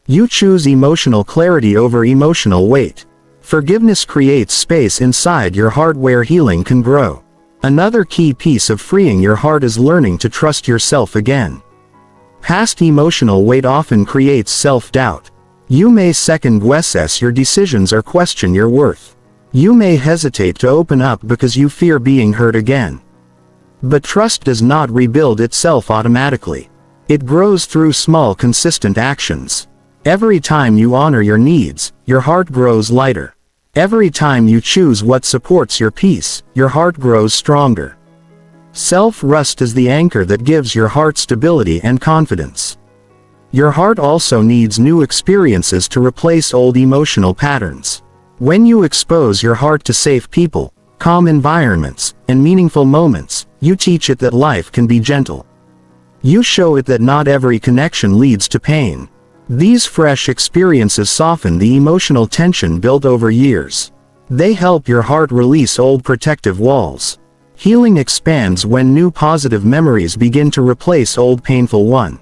Speaker 1: You choose emotional clarity over emotional weight. Forgiveness creates space inside your heart where healing can grow. Another key piece of freeing your heart is learning to trust yourself again. Past emotional weight often creates self-doubt. You may second-guess your decisions or question your worth. You may hesitate to open up because you fear being hurt again. But trust does not rebuild itself automatically. It grows through small, consistent actions. Every time you honor your needs, your heart grows lighter. Every time you choose what supports your peace, your heart grows stronger. Self-trust is the anchor that gives your heart stability and confidence. Your heart also needs new experiences to replace old emotional patterns. When you expose your heart to safe people, calm environments, and meaningful moments, you teach it that life can be gentle. You show it that not every connection leads to pain. These fresh experiences soften the emotional tension built over years. They help your heart release old protective walls. Healing expands when new positive memories begin to replace old painful ones.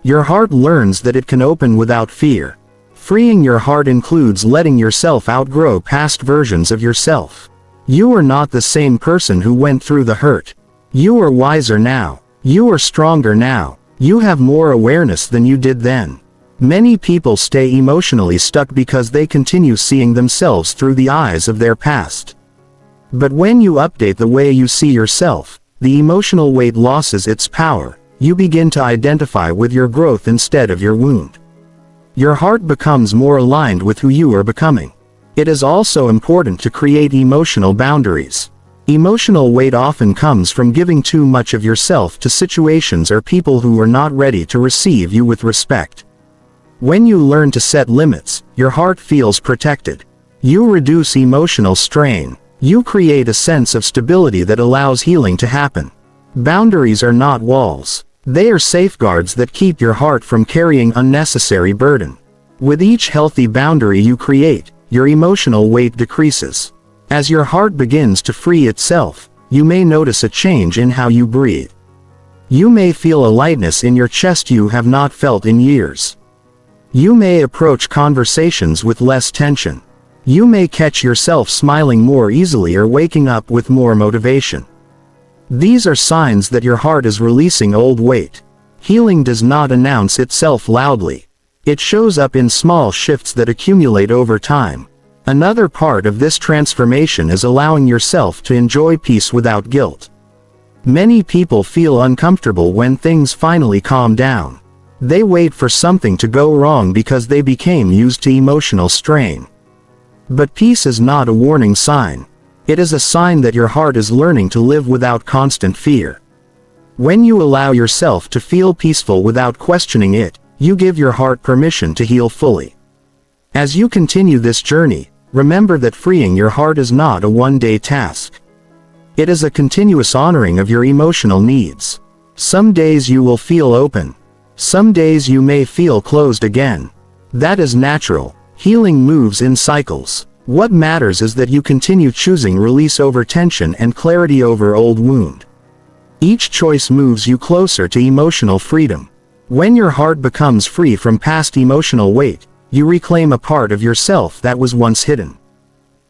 Speaker 1: Your heart learns that it can open without fear. Freeing your heart includes letting yourself outgrow past versions of yourself. You are not the same person who went through the hurt. You are wiser now. You are stronger now. You have more awareness than you did then. Many people stay emotionally stuck because they continue seeing themselves through the eyes of their past. But when you update the way you see yourself, the emotional weight loses its power. You begin to identify with your growth instead of your wound. Your heart becomes more aligned with who you are becoming. It is also important to create emotional boundaries. Emotional weight often comes from giving too much of yourself to situations or people who are not ready to receive you with respect. When you learn to set limits, your heart feels protected. You reduce emotional strain. You create a sense of stability that allows healing to happen. Boundaries are not walls. They are safeguards that keep your heart from carrying unnecessary burden. With each healthy boundary you create, your emotional weight decreases. As your heart begins to free itself, you may notice a change in how you breathe. You may feel a lightness in your chest you have not felt in years. You may approach conversations with less tension. You may catch yourself smiling more easily or waking up with more motivation. These are signs that your heart is releasing old weight. Healing does not announce itself loudly. It shows up in small shifts that accumulate over time. Another part of this transformation is allowing yourself to enjoy peace without guilt. Many people feel uncomfortable when things finally calm down. They wait for something to go wrong because they became used to emotional strain. But peace is not a warning sign. It is a sign that your heart is learning to live without constant fear. When you allow yourself to feel peaceful without questioning it, you give your heart permission to heal fully. As you continue this journey, remember that freeing your heart is not a one-day task. It is a continuous honoring of your emotional needs. Some days you will feel open. Some days you may feel closed again. That is natural. Healing moves in cycles. What matters is that you continue choosing release over tension and clarity over old wound. Each choice moves you closer to emotional freedom. When your heart becomes free from past emotional weight, you reclaim a part of yourself that was once hidden.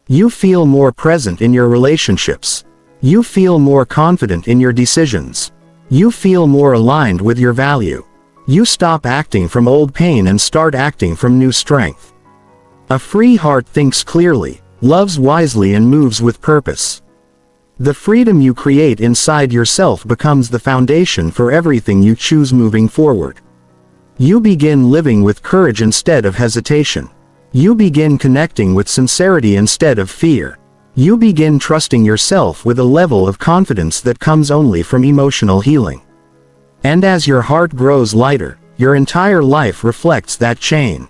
Speaker 1: You feel more present in your relationships. You feel more confident in your decisions. You feel more aligned with your value. You stop acting from old pain and start acting from new strength. A free heart thinks clearly, loves wisely and moves with purpose. The freedom you create inside yourself becomes the foundation for everything you choose moving forward. You begin living with courage instead of hesitation. You begin connecting with sincerity instead of fear. You begin trusting yourself with a level of confidence that comes only from emotional healing. And as your heart grows lighter, your entire life reflects that chain.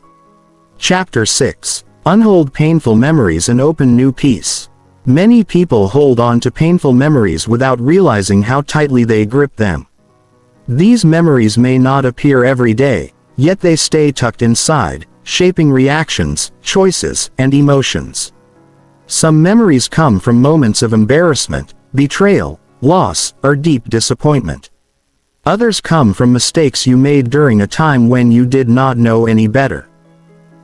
Speaker 1: Chapter 6. Unhold painful memories and open new peace. Many people hold on to painful memories without realizing how tightly they grip them. These memories may not appear every day, yet they stay tucked inside, shaping reactions, choices, and emotions. Some memories come from moments of embarrassment, betrayal, loss, or deep disappointment. Others come from mistakes you made during a time when you did not know any better.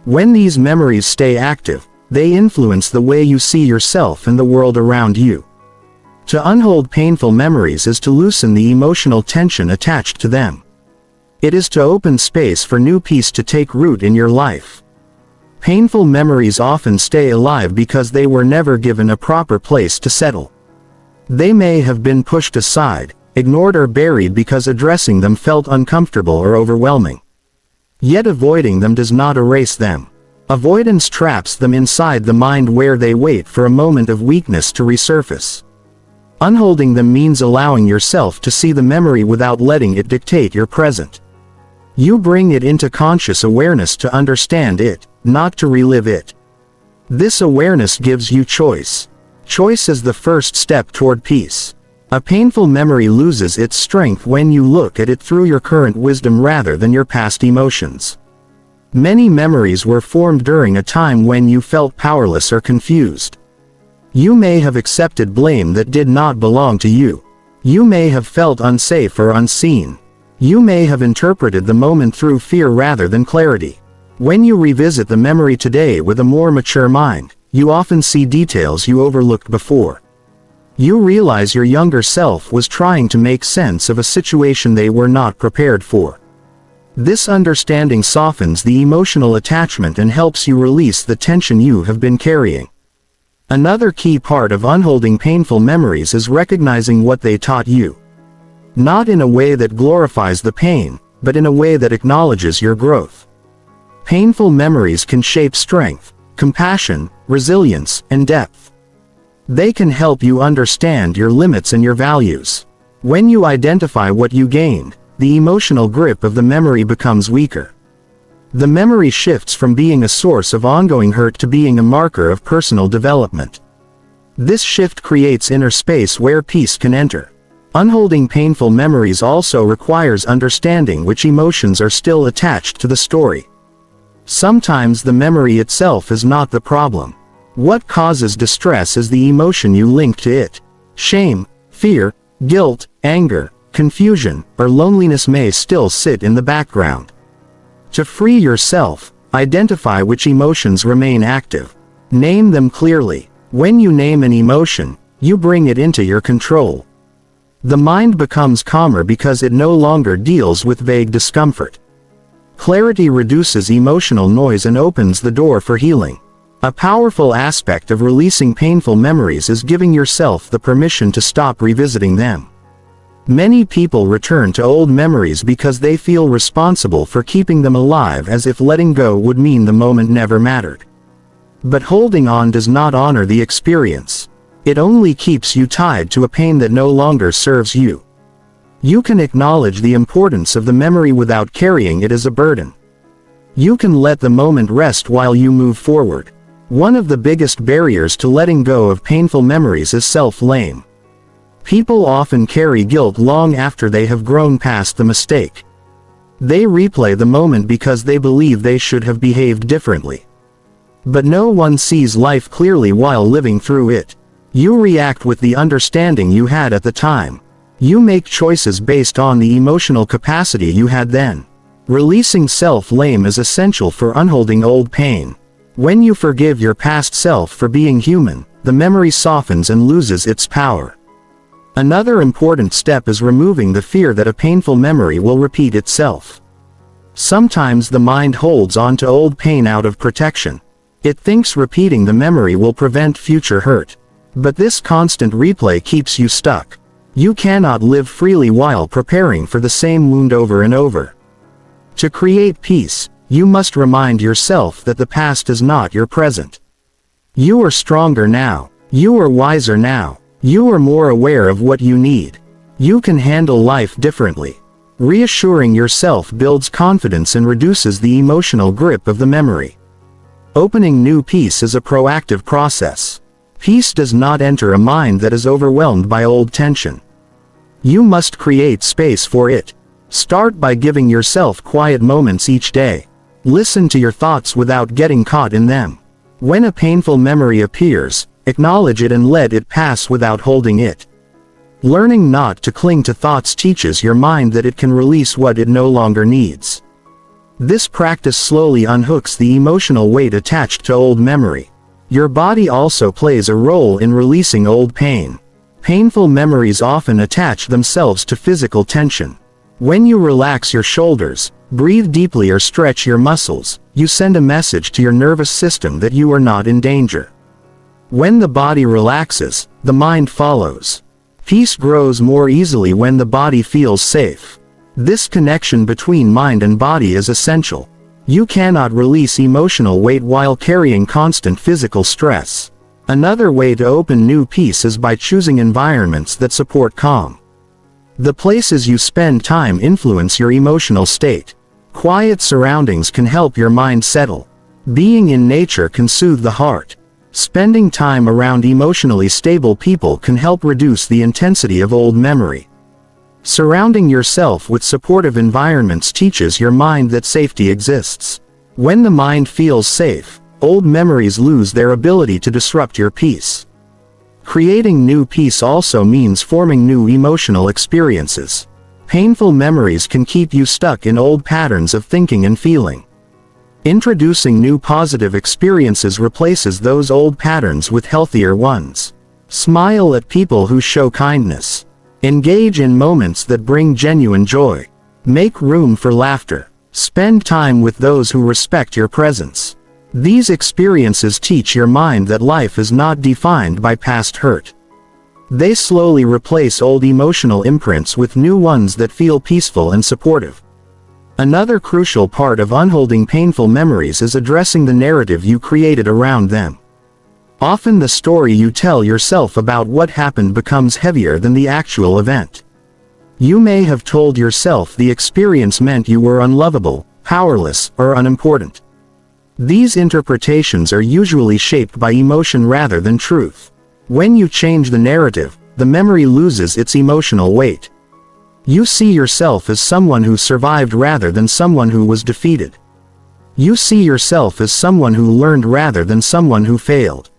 Speaker 1: When these memories stay active, they influence the way you see yourself and the world around you. To unhold painful memories is to loosen the emotional tension attached to them. It is to open space for new peace to take root in your life. Painful memories often stay alive because they were never given a proper place to settle. They may have been pushed aside, ignored or buried because addressing them felt uncomfortable or overwhelming. Yet avoiding them does not erase them. Avoidance traps them inside the mind where they wait for a moment of weakness to resurface. Unholding them means allowing yourself to see the memory without letting it dictate your present. You bring it into conscious awareness to understand it, not to relive it. This awareness gives you choice. Choice is the first step toward peace. A painful memory loses its strength when you look at it through your current wisdom rather than your past emotions. Many memories were formed during a time when you felt powerless or confused. You may have accepted blame that did not belong to you. You may have felt unsafe or unseen. You may have interpreted the moment through fear rather than clarity. When you revisit the memory today with a more mature mind, you often see details you overlooked before. You realize your younger self was trying to make sense of a situation they were not prepared for. This understanding softens the emotional attachment and helps you release the tension you have been carrying. Another key part of unholding painful memories is recognizing what they taught you. Not in a way that glorifies the pain, but in a way that acknowledges your growth. Painful memories can shape strength, compassion, resilience, and depth. They can help you understand your limits and your values. When you identify what you gained, the emotional grip of the memory becomes weaker. The memory shifts from being a source of ongoing hurt to being a marker of personal development. This shift creates inner space where peace can enter. Unholding painful memories also requires understanding which emotions are still attached to the story. Sometimes the memory itself is not the problem. What causes distress is the emotion you link to it. Shame, fear, guilt, anger, confusion, or loneliness may still sit in the background. To free yourself, identify which emotions remain active. Name them clearly. When you name an emotion, you bring it into your control. The mind becomes calmer because it no longer deals with vague discomfort. Clarity reduces emotional noise and opens the door for healing. A powerful aspect of releasing painful memories is giving yourself the permission to stop revisiting them. Many people return to old memories because they feel responsible for keeping them alive, as if letting go would mean the moment never mattered. But holding on does not honor the experience. It only keeps you tied to a pain that no longer serves you. You can acknowledge the importance of the memory without carrying it as a burden. You can let the moment rest while you move forward. One of the biggest barriers to letting go of painful memories is self-blame. People often carry guilt long after they have grown past the mistake. They replay the moment because they believe they should have behaved differently. But no one sees life clearly while living through it. You react with the understanding you had at the time. You make choices based on the emotional capacity you had then. Releasing self-blame is essential for unholding old pain. When you forgive your past self for being human, the memory softens and loses its power. Another important step is removing the fear that a painful memory will repeat itself. Sometimes the mind holds on to old pain out of protection. It thinks repeating the memory will prevent future hurt. But this constant replay keeps you stuck. You cannot live freely while preparing for the same wound over and over. To create peace, you must remind yourself that the past is not your present. You are stronger now. You are wiser now. You are more aware of what you need. You can handle life differently. Reassuring yourself builds confidence and reduces the emotional grip of the memory. Opening new peace is a proactive process. Peace does not enter a mind that is overwhelmed by old tension. You must create space for it. Start by giving yourself quiet moments each day. Listen to your thoughts without getting caught in them. When a painful memory appears, acknowledge it and let it pass without holding it. Learning not to cling to thoughts teaches your mind that it can release what it no longer needs. This practice slowly unhooks the emotional weight attached to old memory. Your body also plays a role in releasing old pain. Painful memories often attach themselves to physical tension. When you relax your shoulders, breathe deeply or stretch your muscles, you send a message to your nervous system that you are not in danger. When the body relaxes, the mind follows. Peace grows more easily when the body feels safe. This connection between mind and body is essential. You cannot release emotional weight while carrying constant physical stress. Another way to open new peace is by choosing environments that support calm. The places you spend time influence your emotional state. Quiet surroundings can help your mind settle. Being in nature can soothe the heart. Spending time around emotionally stable people can help reduce the intensity of old memory. Surrounding yourself with supportive environments teaches your mind that safety exists. When the mind feels safe, old memories lose their ability to disrupt your peace. Creating new peace also means forming new emotional experiences. Painful memories can keep you stuck in old patterns of thinking and feeling. Introducing new positive experiences replaces those old patterns with healthier ones. Smile at people who show kindness. Engage in moments that bring genuine joy. Make room for laughter. Spend time with those who respect your presence. These experiences teach your mind that life is not defined by past hurt. They slowly replace old emotional imprints with new ones that feel peaceful and supportive. Another crucial part of unholding painful memories is addressing the narrative you created around them. Often the story you tell yourself about what happened becomes heavier than the actual event. You may have told yourself the experience meant you were unlovable, powerless, or unimportant. These interpretations are usually shaped by emotion rather than truth. When you change the narrative, the memory loses its emotional weight. You see yourself as someone who survived rather than someone who was defeated. You see yourself as someone who learned rather than someone who failed.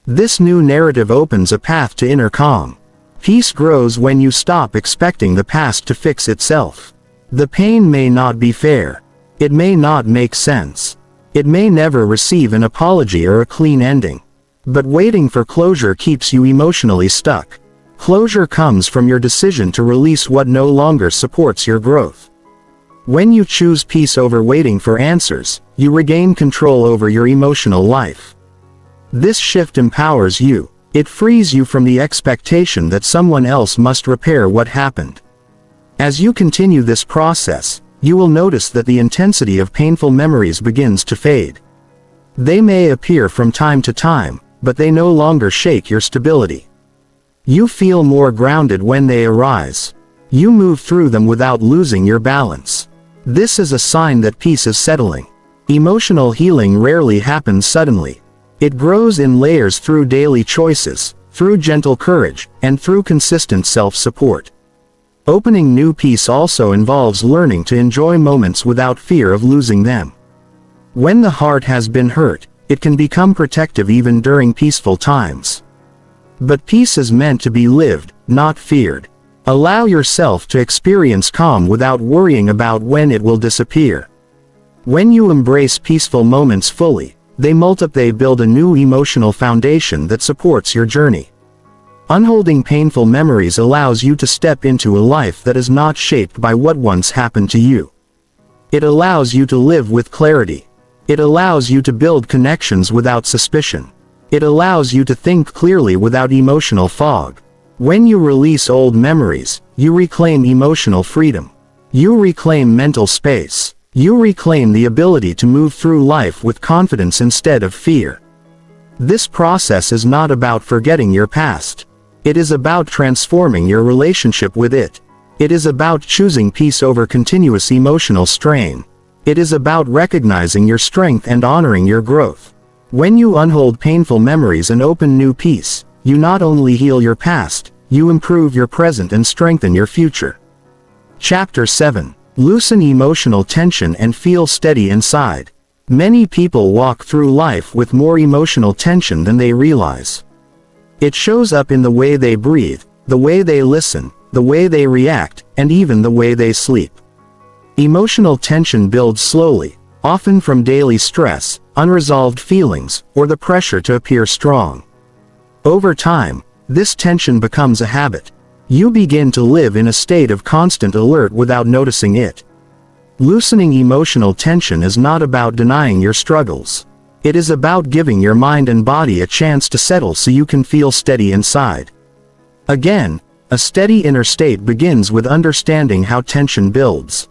Speaker 1: This new narrative opens a path to inner calm. Peace grows when you stop expecting the past to fix itself. The pain may not be fair. It may not make sense. It may never receive an apology or a clean ending. But waiting for closure keeps you emotionally stuck. Closure comes from your decision to release what no longer supports your growth. When you choose peace over waiting for answers, you regain control over your emotional life. This shift empowers you. It frees you from the expectation that someone else must repair what happened. As you continue this process, you will notice that the intensity of painful memories begins to fade. They may appear from time to time, but they no longer shake your stability. You feel more grounded when they arise. You move through them without losing your balance. This is a sign that peace is settling. Emotional healing rarely happens suddenly. It grows in layers through daily choices, through gentle courage, and through consistent self-support. Opening new peace also involves learning to enjoy moments without fear of losing them. When the heart has been hurt, it can become protective even during peaceful times. But peace is meant to be lived, not feared. Allow yourself to experience calm without worrying about when it will disappear. When you embrace peaceful moments fully, they build a new emotional foundation that supports your journey. Unholding painful memories allows you to step into a life that is not shaped by what once happened to you. It allows you to live with clarity. It allows you to build connections without suspicion. It allows you to think clearly without emotional fog. When you release old memories, you reclaim emotional freedom. You reclaim mental space. You reclaim the ability to move through life with confidence instead of fear. This process is not about forgetting your past. It is about transforming your relationship with it. It is about choosing peace over continuous emotional strain. It is about recognizing your strength and honoring your growth. When you unhold painful memories and open new peace, you not only heal your past, you improve your present and strengthen your future. Chapter 7. Loosen emotional tension and feel steady inside. Many people walk through life with more emotional tension than they realize. It shows up in the way they breathe, the way they listen, the way they react, and even the way they sleep. Emotional tension builds slowly, often from daily stress, unresolved feelings, or the pressure to appear strong. Over time, this tension becomes a habit. You begin to live in a state of constant alert without noticing it. Loosening emotional tension is not about denying your struggles. It is about giving your mind and body a chance to settle so you can feel steady inside. Again, a steady inner state begins with understanding how tension builds.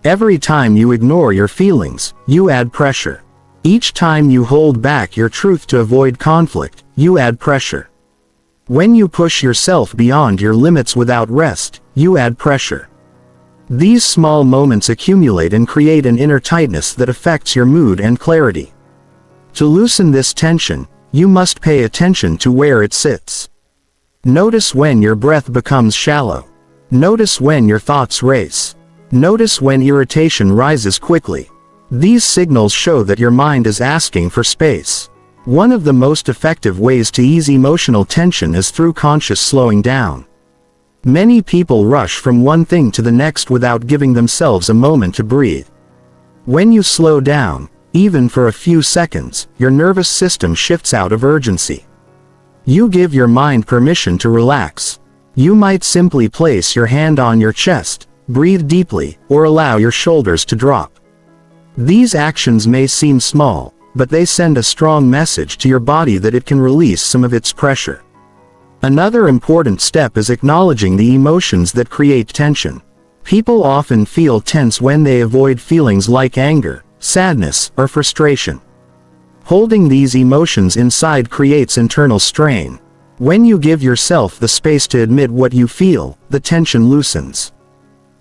Speaker 1: Every time you ignore your feelings, you add pressure. Each time you hold back your truth to avoid conflict, you add pressure. When you push yourself beyond your limits without rest, you add pressure. These small moments accumulate and create an inner tightness that affects your mood and clarity. To loosen this tension, you must pay attention to where it sits. Notice when your breath becomes shallow. Notice when your thoughts race. Notice when irritation rises quickly. These signals show that your mind is asking for space. One of the most effective ways to ease emotional tension is through conscious slowing down. Many people rush from one thing to the next without giving themselves a moment to breathe. When you slow down, even for a few seconds, your nervous system shifts out of urgency. You give your mind permission to relax. You might simply place your hand on your chest, breathe deeply, or allow your shoulders to drop. These actions may seem small, but they send a strong message to your body that it can release some of its pressure. Another important step is acknowledging the emotions that create tension. People often feel tense when they avoid feelings like anger, sadness, or frustration. Holding these emotions inside creates internal strain. When you give yourself the space to admit what you feel, the tension loosens.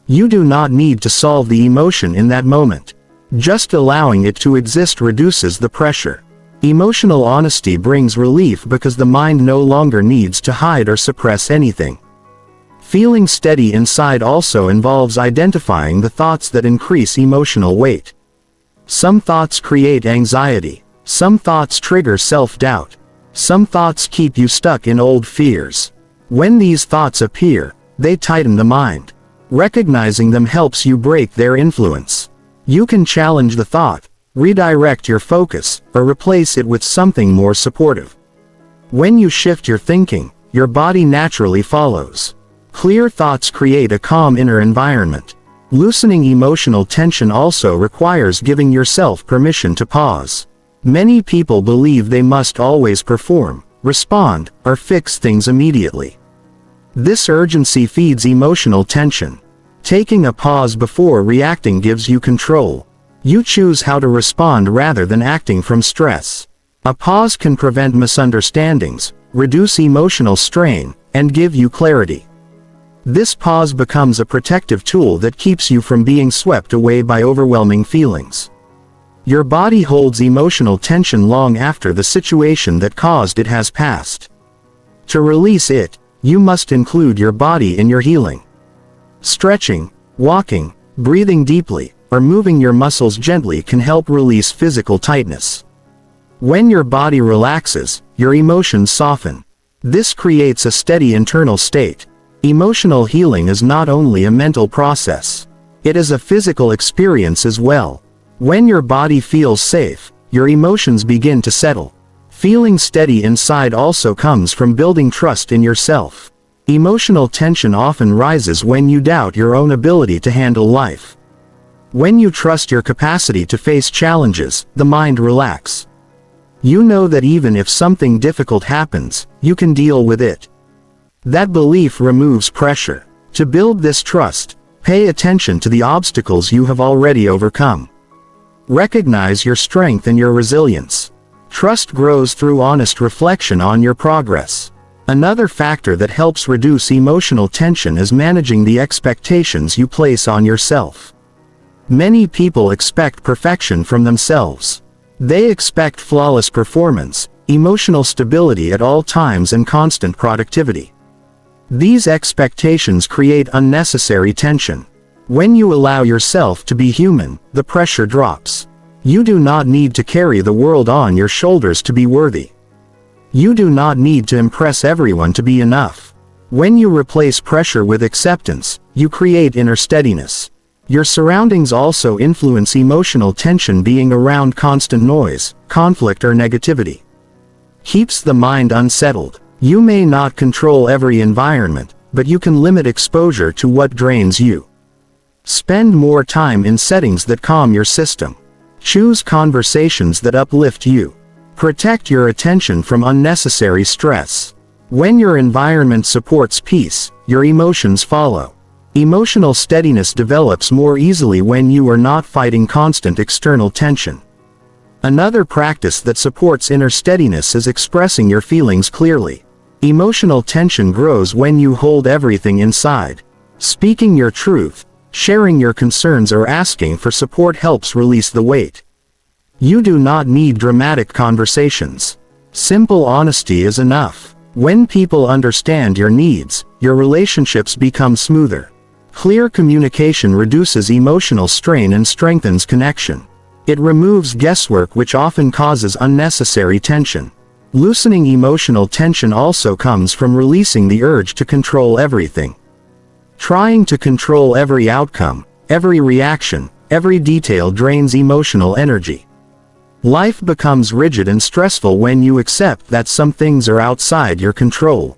Speaker 1: You do not need to solve the emotion in that moment. Just allowing it to exist reduces the pressure. Emotional honesty brings relief because the mind no longer needs to hide or suppress anything. Feeling steady inside also involves identifying the thoughts that increase emotional weight. Some thoughts create anxiety. Some thoughts trigger self-doubt. Some thoughts keep you stuck in old fears. When these thoughts appear, they tighten the mind. Recognizing them helps you break their influence. You can challenge the thought, redirect your focus, or replace it with something more supportive. When you shift your thinking, your body naturally follows. Clear thoughts create a calm inner environment. Loosening emotional tension also requires giving yourself permission to pause. Many people believe they must always perform, respond, or fix things immediately. This urgency feeds emotional tension. Taking a pause before reacting gives you control. You choose how to respond rather than acting from stress. A pause can prevent misunderstandings, reduce emotional strain, and give you clarity. This pause becomes a protective tool that keeps you from being swept away by overwhelming feelings. Your body holds emotional tension long after the situation that caused it has passed. To release it, you must include your body in your healing. Stretching, walking, breathing deeply, or moving your muscles gently can help release physical tightness. When your body relaxes, your emotions soften. This creates a steady internal state. Emotional healing is not only a mental process. It is a physical experience as well. When your body feels safe, your emotions begin to settle. Feeling steady inside also comes from building trust in yourself. Emotional tension often rises when you doubt your own ability to handle life. When you trust your capacity to face challenges, the mind relaxes. You know that even if something difficult happens, you can deal with it. That belief removes pressure. To build this trust, pay attention to the obstacles you have already overcome. Recognize your strength and your resilience. Trust grows through honest reflection on your progress. Another factor that helps reduce emotional tension is managing the expectations you place on yourself. Many people expect perfection from themselves. They expect flawless performance, emotional stability at all times and constant productivity. These expectations create unnecessary tension. When you allow yourself to be human, the pressure drops. You do not need to carry the world on your shoulders to be worthy. You do not need to impress everyone to be enough. When you replace pressure with acceptance, you create inner steadiness. Your surroundings also influence emotional tension. Being around constant noise, conflict or negativity keeps the mind unsettled. You may not control every environment, but you can limit exposure to what drains you. Spend more time in settings that calm your system. Choose conversations that uplift you. Protect your attention from unnecessary stress. When your environment supports peace, your emotions follow. Emotional steadiness develops more easily when you are not fighting constant external tension. Another practice that supports inner steadiness is expressing your feelings clearly. Emotional tension grows when you hold everything inside. Speaking your truth, sharing your concerns or asking for support helps release the weight. You do not need dramatic conversations. Simple honesty is enough. When people understand your needs, your relationships become smoother. Clear communication reduces emotional strain and strengthens connection. It removes guesswork, which often causes unnecessary tension. Loosening emotional tension also comes from releasing the urge to control everything. Trying to control every outcome, every reaction, every detail drains emotional energy. Life becomes rigid and stressful when you accept that some things are outside your control.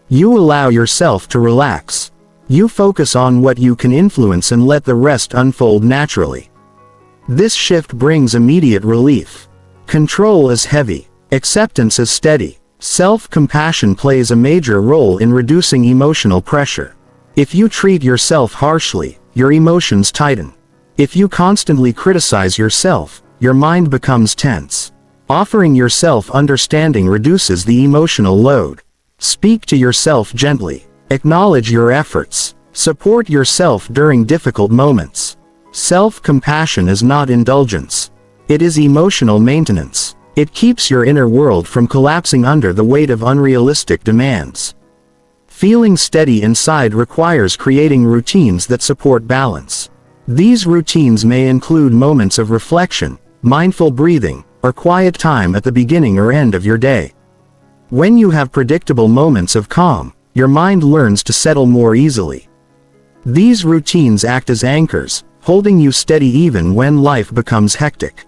Speaker 1: You allow yourself to relax. You focus on what you can influence and let the rest unfold naturally. This shift brings immediate relief. Control is heavy. Acceptance is steady. Self-compassion plays a major role in reducing emotional pressure. If you treat yourself harshly, your emotions tighten. If you constantly criticize yourself, your mind becomes tense. Offering yourself understanding reduces the emotional load. Speak to yourself gently. Acknowledge your efforts. Support yourself during difficult moments. Self-compassion is not indulgence. It is emotional maintenance. It keeps your inner world from collapsing under the weight of unrealistic demands. Feeling steady inside requires creating routines that support balance. These routines may include moments of reflection, mindful breathing, or quiet time at the beginning or end of your day. When you have predictable moments of calm, your mind learns to settle more easily. These routines act as anchors, holding you steady even when life becomes hectic.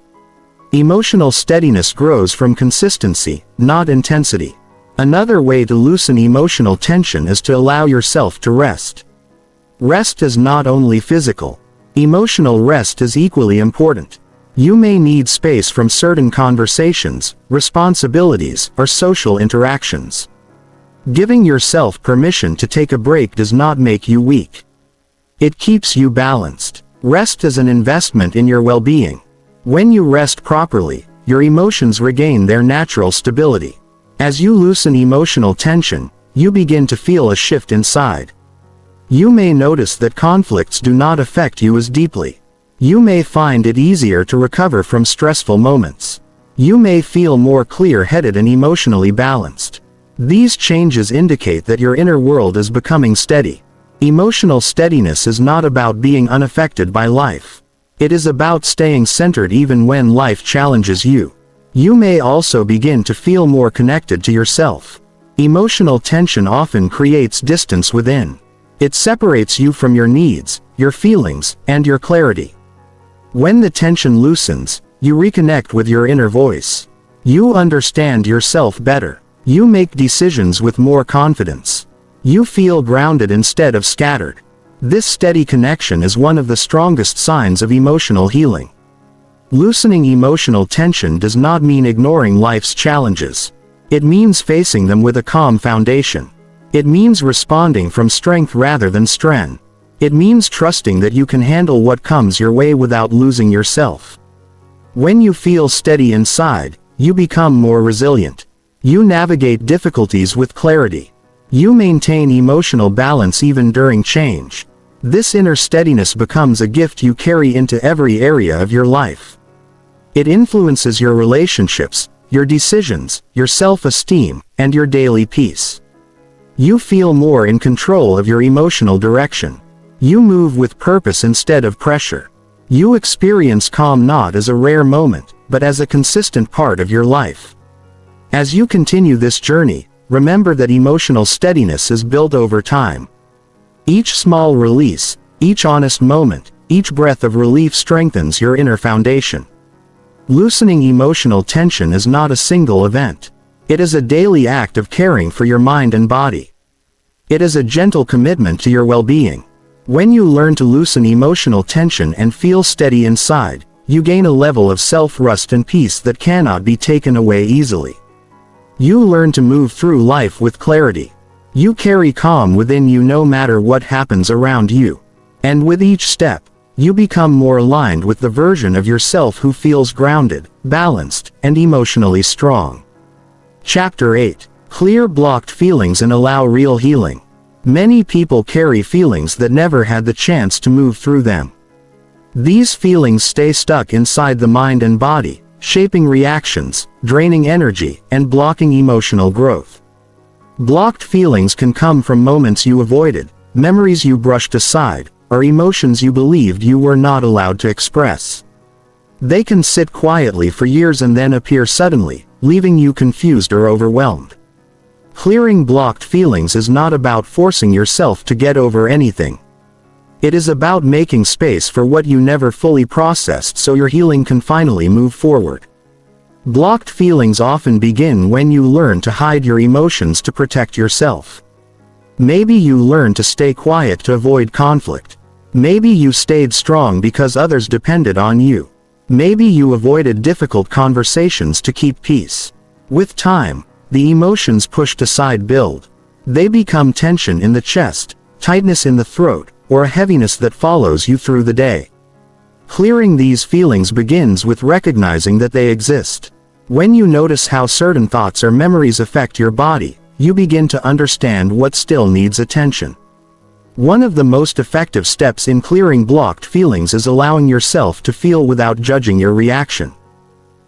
Speaker 1: Emotional steadiness grows from consistency, not intensity. Another way to loosen emotional tension is to allow yourself to rest. Rest is not only physical. Emotional rest is equally important. You may need space from certain conversations, responsibilities, or social interactions. Giving yourself permission to take a break does not make you weak. It keeps you balanced. Rest is an investment in your well-being. When you rest properly, your emotions regain their natural stability. As you loosen emotional tension, you begin to feel a shift inside. You may notice that conflicts do not affect you as deeply. You may find it easier to recover from stressful moments. You may feel more clear-headed and emotionally balanced. These changes indicate that your inner world is becoming steady. Emotional steadiness is not about being unaffected by life. It is about staying centered even when life challenges you. You may also begin to feel more connected to yourself. Emotional tension often creates distance within. It separates you from your needs, your feelings, and your clarity. When the tension loosens, you reconnect with your inner voice. You understand yourself better. You make decisions with more confidence. You feel grounded instead of scattered. This steady connection is one of the strongest signs of emotional healing. Loosening emotional tension does not mean ignoring life's challenges. It means facing them with a calm foundation. It means responding from strength rather than strength. It means trusting that you can handle what comes your way without losing yourself. When you feel steady inside, you become more resilient. You navigate difficulties with clarity. You maintain emotional balance even during change. This inner steadiness becomes a gift you carry into every area of your life. It influences your relationships, your decisions, your self-esteem, and your daily peace. You feel more in control of your emotional direction. You move with purpose instead of pressure. You experience calm not as a rare moment, but as a consistent part of your life. As you continue this journey, remember that emotional steadiness is built over time. Each small release, each honest moment, each breath of relief strengthens your inner foundation. Loosening emotional tension is not a single event. It is a daily act of caring for your mind and body. It is a gentle commitment to your well-being. When you learn to loosen emotional tension and feel steady inside, you gain a level of self-trust and peace that cannot be taken away easily. You learn to move through life with clarity. You carry calm within you no matter what happens around you. And with each step, you become more aligned with the version of yourself who feels grounded, balanced, and emotionally strong. Chapter 8. Clear blocked feelings and allow real healing. Many people carry feelings that never had the chance to move through them. These feelings stay stuck inside the mind and body, shaping reactions, draining energy, and blocking emotional growth. Blocked feelings can come from moments you avoided, memories you brushed aside, or emotions you believed you were not allowed to express. They can sit quietly for years and then appear suddenly, leaving you confused or overwhelmed. Clearing blocked feelings is not about forcing yourself to get over anything. It is about making space for what you never fully processed so your healing can finally move forward. Blocked feelings often begin when you learn to hide your emotions to protect yourself. Maybe you learn to stay quiet to avoid conflict. Maybe you stayed strong because others depended on you. Maybe you avoided difficult conversations to keep peace. With time, the emotions pushed aside build. They become tension in the chest, tightness in the throat, or a heaviness that follows you through the day. Clearing these feelings begins with recognizing that they exist. When you notice how certain thoughts or memories affect your body, you begin to understand what still needs attention. One of the most effective steps in clearing blocked feelings is allowing yourself to feel without judging your reaction.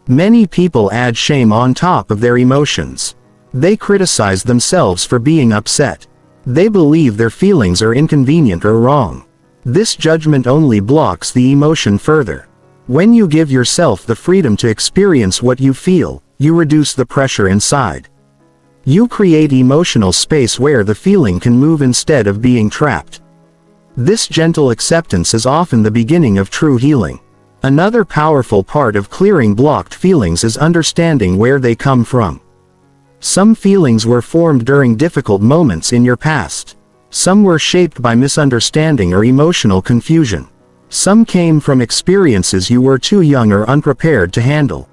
Speaker 1: Many people add shame on top of their emotions. They criticize themselves for being upset. They believe their feelings are inconvenient or wrong. This judgment only blocks the emotion further. When you give yourself the freedom to experience what you feel, you reduce the pressure inside. You create emotional space where the feeling can move instead of being trapped. This gentle acceptance is often the beginning of true healing. Another powerful part of clearing blocked feelings is understanding where they come from. Some feelings were formed during difficult moments in your past. Some were shaped by misunderstanding or emotional confusion. Some came from experiences you were too young or unprepared to handle.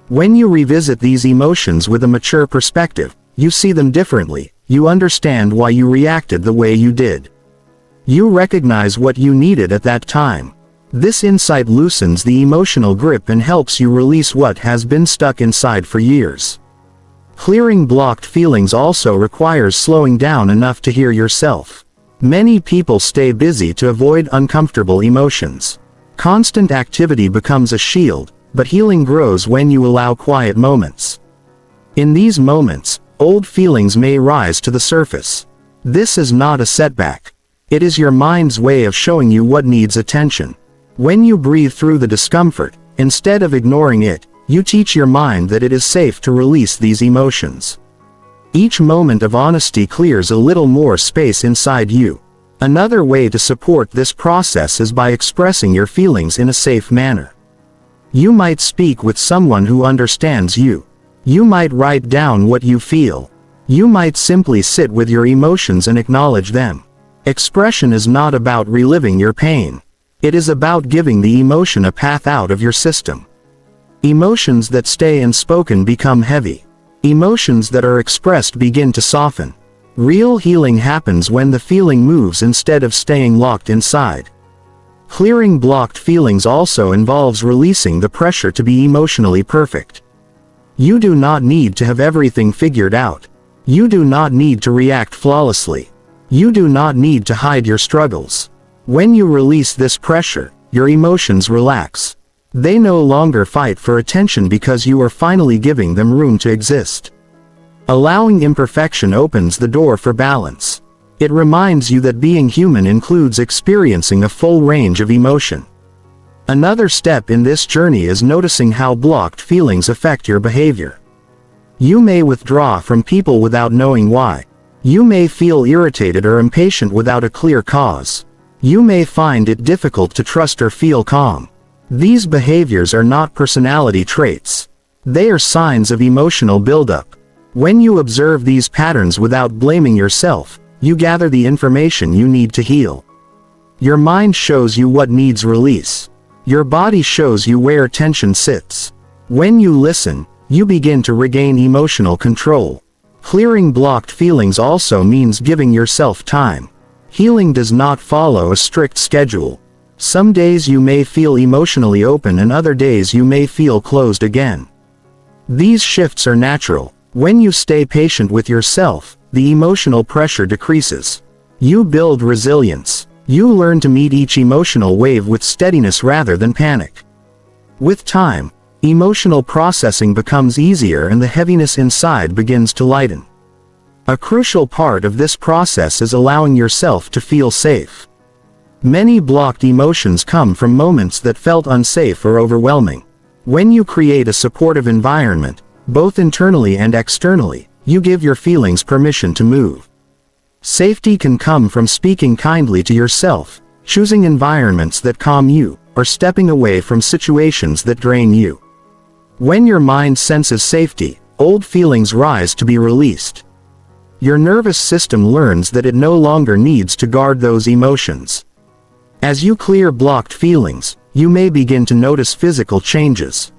Speaker 1: When you revisit these emotions with a mature perspective, you see them differently. You understand why you reacted the way you did. You recognize what you needed at that time. This insight loosens the emotional grip and helps you release what has been stuck inside for years. Clearing blocked feelings also requires slowing down enough to hear yourself. Many people stay busy to avoid uncomfortable emotions. Constant activity becomes a shield, but healing grows when you allow quiet moments. In these moments, old feelings may rise to the surface. This is not a setback. It is your mind's way of showing you what needs attention. When you breathe through the discomfort, instead of ignoring it, you teach your mind that it is safe to release these emotions. Each moment of honesty clears a little more space inside you. Another way to support this process is by expressing your feelings in a safe manner. You might speak with someone who understands you. You might write down what you feel. You might simply sit with your emotions and acknowledge them. Expression is not about reliving your pain. It is about giving the emotion a path out of your system. Emotions that stay unspoken become heavy. Emotions that are expressed begin to soften. Real healing happens when the feeling moves instead of staying locked inside. Clearing blocked feelings also involves releasing the pressure to be emotionally perfect. You do not need to have everything figured out. You do not need to react flawlessly. You do not need to hide your struggles. When you release this pressure, your emotions relax. They no longer fight for attention because you are finally giving them room to exist. Allowing imperfection opens the door for balance. It reminds you that being human includes experiencing a full range of emotion. Another step in this journey is noticing how blocked feelings affect your behavior. You may withdraw from people without knowing why. You may feel irritated or impatient without a clear cause. You may find it difficult to trust or feel calm. These behaviors are not personality traits. They are signs of emotional buildup. When you observe these patterns without blaming yourself, you gather the information you need to heal. Your mind shows you what needs release. Your body shows you where tension sits. When you listen, you begin to regain emotional control. Clearing blocked feelings also means giving yourself time. Healing does not follow a strict schedule. Some days you may feel emotionally open and other days you may feel closed again. These shifts are natural. When you stay patient with yourself, the emotional pressure decreases. You build resilience. You learn to meet each emotional wave with steadiness rather than panic. With time, emotional processing becomes easier and the heaviness inside begins to lighten. A crucial part of this process is allowing yourself to feel safe. Many blocked emotions come from moments that felt unsafe or overwhelming. When you create a supportive environment, both internally and externally, you give your feelings permission to move. Safety can come from speaking kindly to yourself, choosing environments that calm you, or stepping away from situations that drain you. When your mind senses safety, old feelings rise to be released. Your nervous system learns that it no longer needs to guard those emotions. As you clear blocked feelings, you may begin to notice physical changes.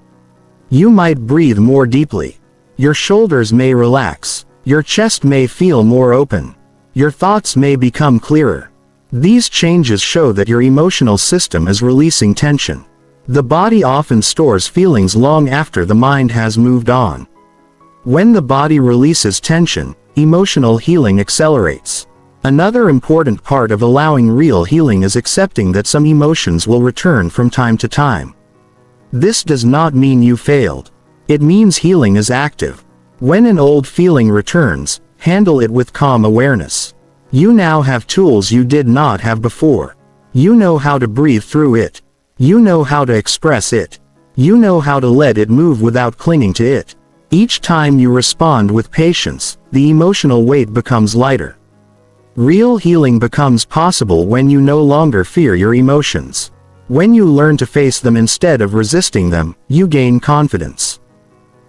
Speaker 1: You might breathe more deeply. Your shoulders may relax. Your chest may feel more open. Your thoughts may become clearer. These changes show that your emotional system is releasing tension. The body often stores feelings long after the mind has moved on. When the body releases tension, emotional healing accelerates. Another important part of allowing real healing is accepting that some emotions will return from time to time. This does not mean you failed. It means healing is active. When an old feeling returns, handle it with calm awareness. You now have tools you did not have before. You know how to breathe through it. You know how to express it. You know how to let it move without clinging to it. Each time you respond with patience, the emotional weight becomes lighter. Real healing becomes possible when you no longer fear your emotions. When you learn to face them instead of resisting them, you gain confidence.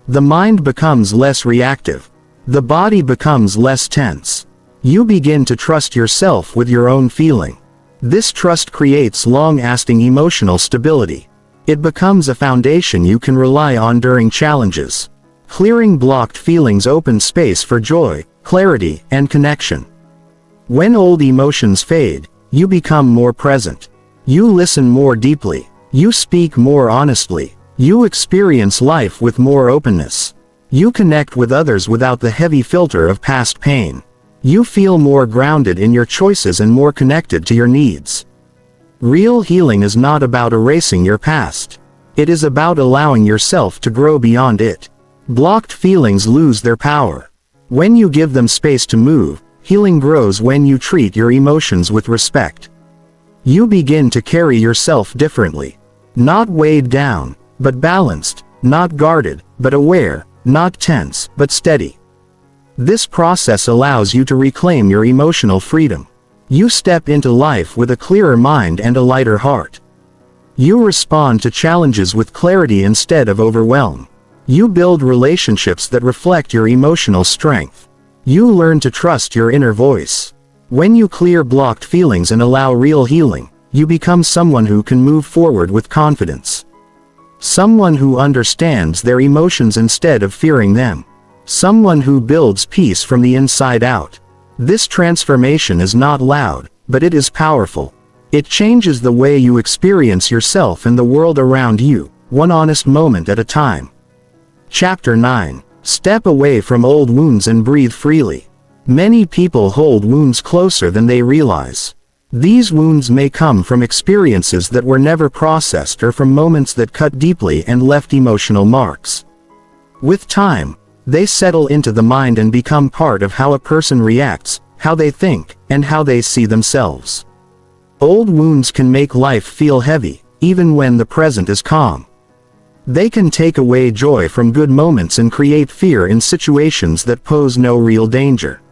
Speaker 1: The mind becomes less reactive. The body becomes less tense. You begin to trust yourself with your own feeling. This trust creates long-lasting emotional stability. It becomes a foundation you can rely on during challenges. Clearing blocked feelings opens space for joy, clarity, and connection. When old emotions fade, you become more present. You listen more deeply. You speak more honestly. You experience life with more openness. You connect with others without the heavy filter of past pain. You feel more grounded in your choices and more connected to your needs. Real healing is not about erasing your past. It is about allowing yourself to grow beyond it. Blocked feelings lose their power. When you give them space to move, healing grows when you treat your emotions with respect. You begin to carry yourself differently. Not weighed down, but balanced, not guarded, but aware, not tense, but steady. This process allows you to reclaim your emotional freedom. You step into life with a clearer mind and a lighter heart. You respond to challenges with clarity instead of overwhelm. You build relationships that reflect your emotional strength. You learn to trust your inner voice. When you clear blocked feelings and allow real healing, you become someone who can move forward with confidence. Someone who understands their emotions instead of fearing them. Someone who builds peace from the inside out. This transformation is not loud, but it is powerful. It changes the way you experience yourself and the world around you, one honest moment at a time. Chapter 9. Step away from old wounds and breathe freely. Many people hold wounds closer than they realize. These wounds may come from experiences that were never processed or from moments that cut deeply and left emotional marks. With time, they settle into the mind and become part of how a person reacts, how they think, and how they see themselves. Old wounds can make life feel heavy, even when the present is calm. They can take away joy from good moments and create fear in situations that pose no real danger.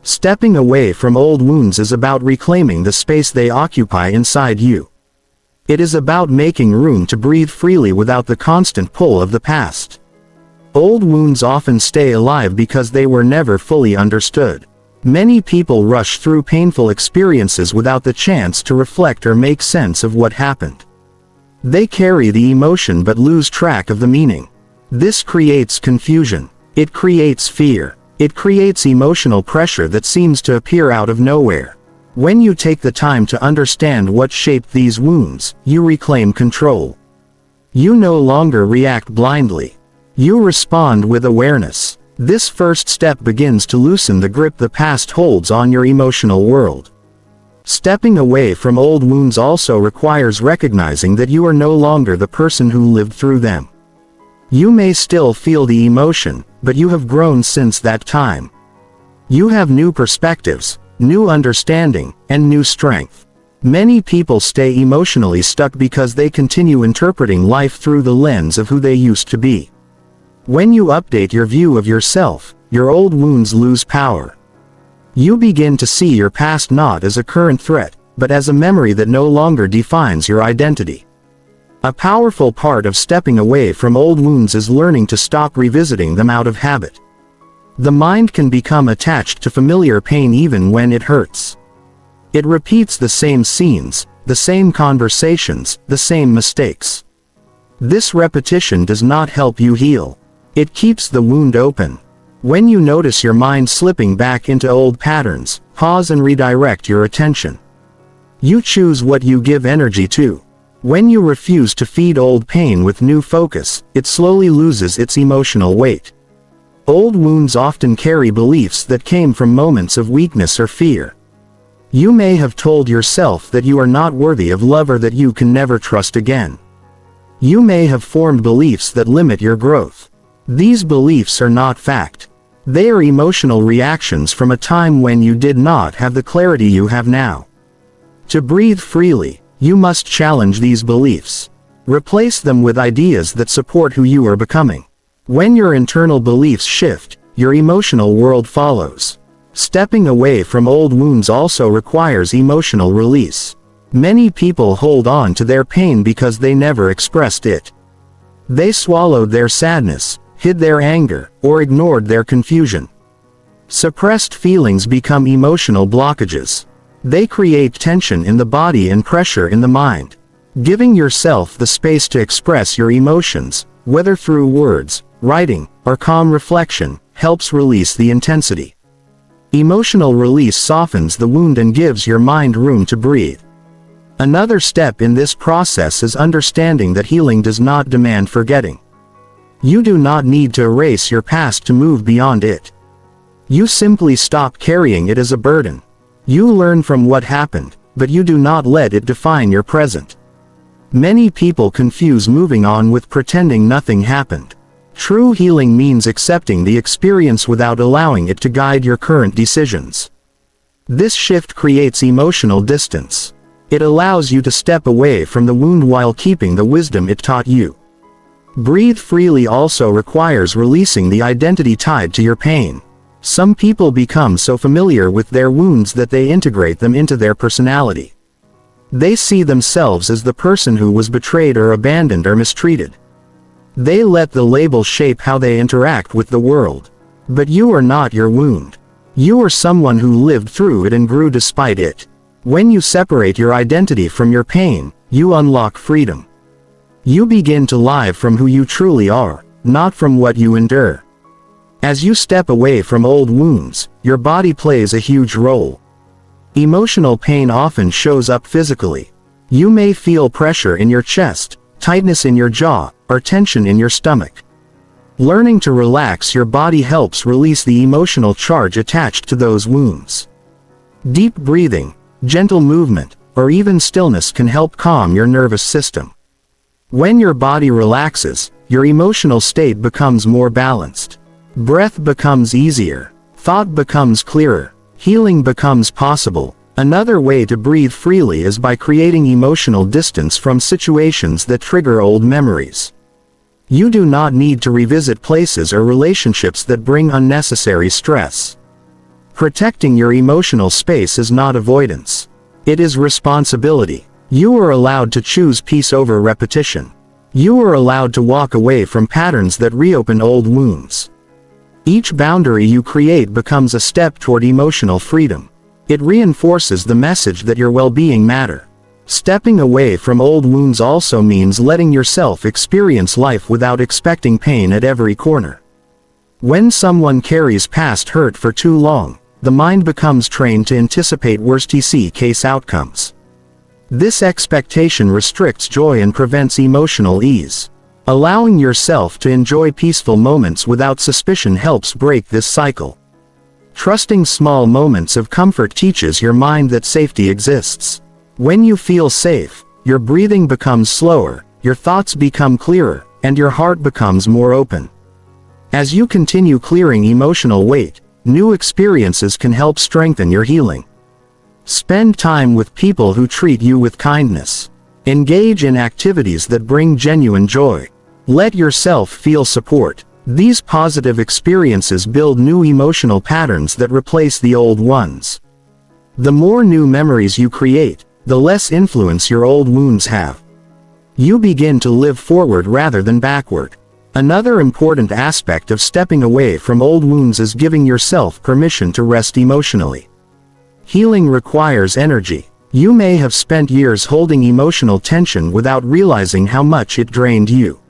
Speaker 1: Stepping away from old wounds is about reclaiming the space they occupy inside you. It is about making room to breathe freely without the constant pull of the past. Old wounds often stay alive because they were never fully understood. Many people rush through painful experiences without the chance to reflect or make sense of what happened. They carry the emotion but lose track of the meaning. This creates confusion. It creates fear. It creates emotional pressure that seems to appear out of nowhere. When you take the time to understand what shaped these wounds, you reclaim control. You no longer react blindly. You respond with awareness. This first step begins to loosen the grip the past holds on your emotional world. Stepping away from old wounds also requires recognizing that you are no longer the person who lived through them. You may still feel the emotion, but you have grown since that time. You have new perspectives, new understanding, and new strength. Many people stay emotionally stuck because they continue interpreting life through the lens of who they used to be. When you update your view of yourself, your old wounds lose power. You begin to see your past not as a current threat, but as a memory that no longer defines your identity. A powerful part of stepping away from old wounds is learning to stop revisiting them out of habit. The mind can become attached to familiar pain even when it hurts. It repeats the same scenes, the same conversations, the same mistakes. This repetition does not help you heal. It keeps the wound open. When you notice your mind slipping back into old patterns, pause and redirect your attention. You choose what you give energy to. When you refuse to feed old pain with new focus, it slowly loses its emotional weight. Old wounds often carry beliefs that came from moments of weakness or fear. You may have told yourself that you are not worthy of love or that you can never trust again. You may have formed beliefs that limit your growth. These beliefs are not fact. They are emotional reactions from a time when you did not have the clarity you have now. To breathe freely, you must challenge these beliefs. Replace them with ideas that support who you are becoming. When your internal beliefs shift, your emotional world follows. Stepping away from old wounds also requires emotional release. Many people hold on to their pain because they never expressed it. They swallowed their sadness, hid their anger, or ignored their confusion. Suppressed feelings become emotional blockages. They create tension in the body and pressure in the mind. Giving yourself the space to express your emotions, whether through words, writing, or calm reflection, helps release the intensity. Emotional release softens the wound and gives your mind room to breathe. Another step in this process is understanding that healing does not demand forgetting. You do not need to erase your past to move beyond it. You simply stop carrying it as a burden. You learn from what happened, but you do not let it define your present. Many people confuse moving on with pretending nothing happened. True healing means accepting the experience without allowing it to guide your current decisions. This shift creates emotional distance. It allows you to step away from the wound while keeping the wisdom it taught you. Breathe freely also requires releasing the identity tied to your pain. Some people become so familiar with their wounds that they integrate them into their personality. They see themselves as the person who was betrayed or abandoned or mistreated. They let the label shape how they interact with the world. But you are not your wound. You are someone who lived through it and grew despite it. When you separate your identity from your pain, you unlock freedom. You begin to live from who you truly are, not from what you endure. As you step away from old wounds, your body plays a huge role. Emotional pain often shows up physically. You may feel pressure in your chest, tightness in your jaw, or tension in your stomach. Learning to relax your body helps release the emotional charge attached to those wounds. Deep breathing, gentle movement, or even stillness can help calm your nervous system. When your body relaxes, your emotional state becomes more balanced. Breath becomes easier, thought becomes clearer, healing becomes possible. Another way to breathe freely is by creating emotional distance from situations that trigger old memories. You do not need to revisit places or relationships that bring unnecessary stress. Protecting your emotional space is not avoidance. It is responsibility. You are allowed to choose peace over repetition. You are allowed to walk away from patterns that reopen old wounds. Each boundary you create becomes a step toward emotional freedom. It reinforces the message that your well-being matters. Stepping away from old wounds also means letting yourself experience life without expecting pain at every corner. When someone carries past hurt for too long, the mind becomes trained to anticipate worst-case outcomes. This expectation restricts joy and prevents emotional ease. Allowing yourself to enjoy peaceful moments without suspicion helps break this cycle. Trusting small moments of comfort teaches your mind that safety exists. When you feel safe, your breathing becomes slower, your thoughts become clearer, and your heart becomes more open. As you continue clearing emotional weight, new experiences can help strengthen your healing. Spend time with people who treat you with kindness. Engage in activities that bring genuine joy. Let yourself feel support. These positive experiences build new emotional patterns that replace the old ones. The more new memories you create, the less influence your old wounds have. You begin to live forward rather than backward. Another important aspect of stepping away from old wounds is giving yourself permission to rest emotionally. Healing requires energy. You may have spent years holding emotional tension without realizing how much it drained you.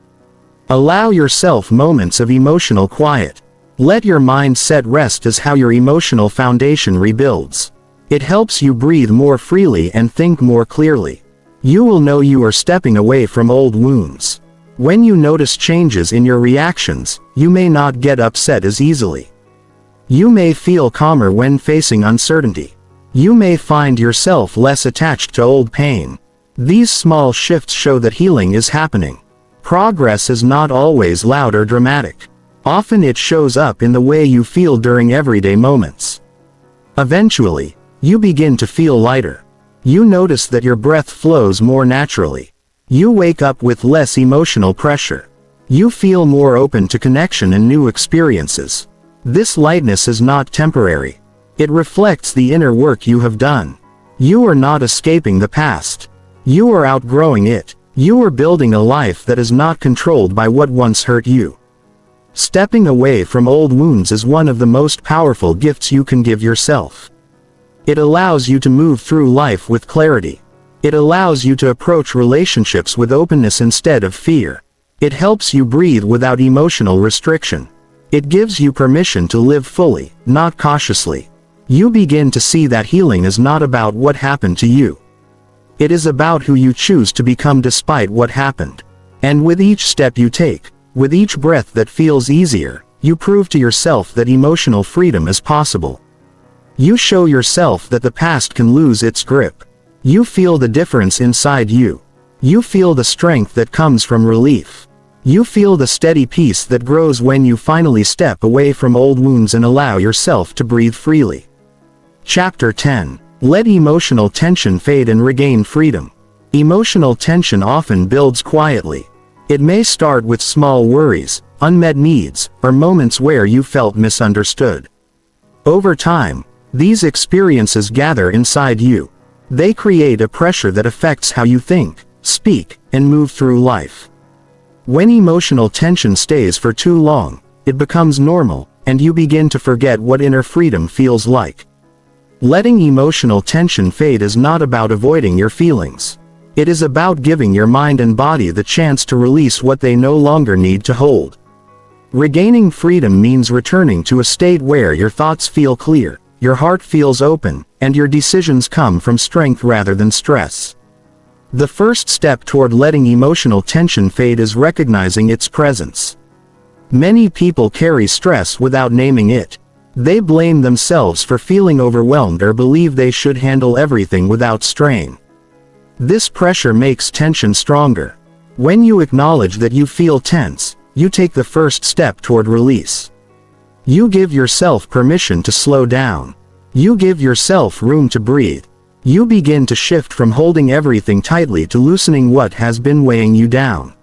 Speaker 1: Allow yourself moments of emotional quiet. Let your mindset rest as how your emotional foundation rebuilds. It helps you breathe more freely and think more clearly. You will know you are stepping away from old wounds. When you notice changes in your reactions, you may not get upset as easily. You may feel calmer when facing uncertainty. You may find yourself less attached to old pain. These small shifts show that healing is happening. Progress is not always loud or dramatic. Often it shows up in the way you feel during everyday moments. Eventually, you begin to feel lighter. You notice that your breath flows more naturally. You wake up with less emotional pressure. You feel more open to connection and new experiences. This lightness is not temporary. It reflects the inner work you have done. You are not escaping the past. You are outgrowing it. You are building a life that is not controlled by what once hurt you. Stepping away from old wounds is one of the most powerful gifts you can give yourself. It allows you to move through life with clarity. It allows you to approach relationships with openness instead of fear. It helps you breathe without emotional restriction. It gives you permission to live fully, not cautiously. You begin to see that healing is not about what happened to you. It is about who you choose to become despite what happened. And with each step you take, with each breath that feels easier, you prove to yourself that emotional freedom is possible. You show yourself that the past can lose its grip. You feel the difference inside you. You feel the strength that comes from relief. You feel the steady peace that grows when you finally step away from old wounds and allow yourself to breathe freely. Chapter 10. Let emotional tension fade and regain freedom. Emotional tension often builds quietly. It may start with small worries, unmet needs, or moments where you felt misunderstood. Over time, these experiences gather inside you. They create a pressure that affects how you think, speak, and move through life. When emotional tension stays for too long, it becomes normal, and you begin to forget what inner freedom feels like. Letting emotional tension fade is not about avoiding your feelings. It is about giving your mind and body the chance to release what they no longer need to hold. Regaining freedom means returning to a state where your thoughts feel clear, your heart feels open, and your decisions come from strength rather than stress. The first step toward letting emotional tension fade is recognizing its presence. Many people carry stress without naming it. They blame themselves for feeling overwhelmed or believe they should handle everything without strain. This pressure makes tension stronger. When you acknowledge that you feel tense, you take the first step toward release. You give yourself permission to slow down. You give yourself room to breathe. You begin to shift from holding everything tightly to loosening what has been weighing you down.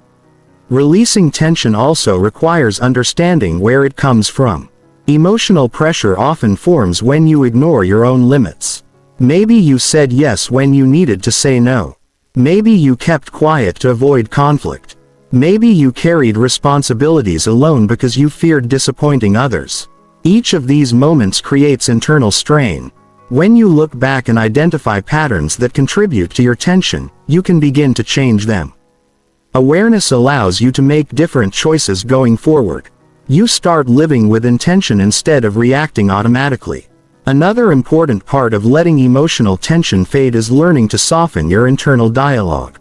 Speaker 1: Releasing tension also requires understanding where it comes from. Emotional pressure often forms when you ignore your own limits. Maybe you said yes when you needed to say no. Maybe you kept quiet to avoid conflict. Maybe you carried responsibilities alone because you feared disappointing others. Each of these moments creates internal strain. When you look back and identify patterns that contribute to your tension, you can begin to change them. Awareness allows you to make different choices going forward. You start living with intention instead of reacting automatically. Another important part of letting emotional tension fade is learning to soften your internal dialogue.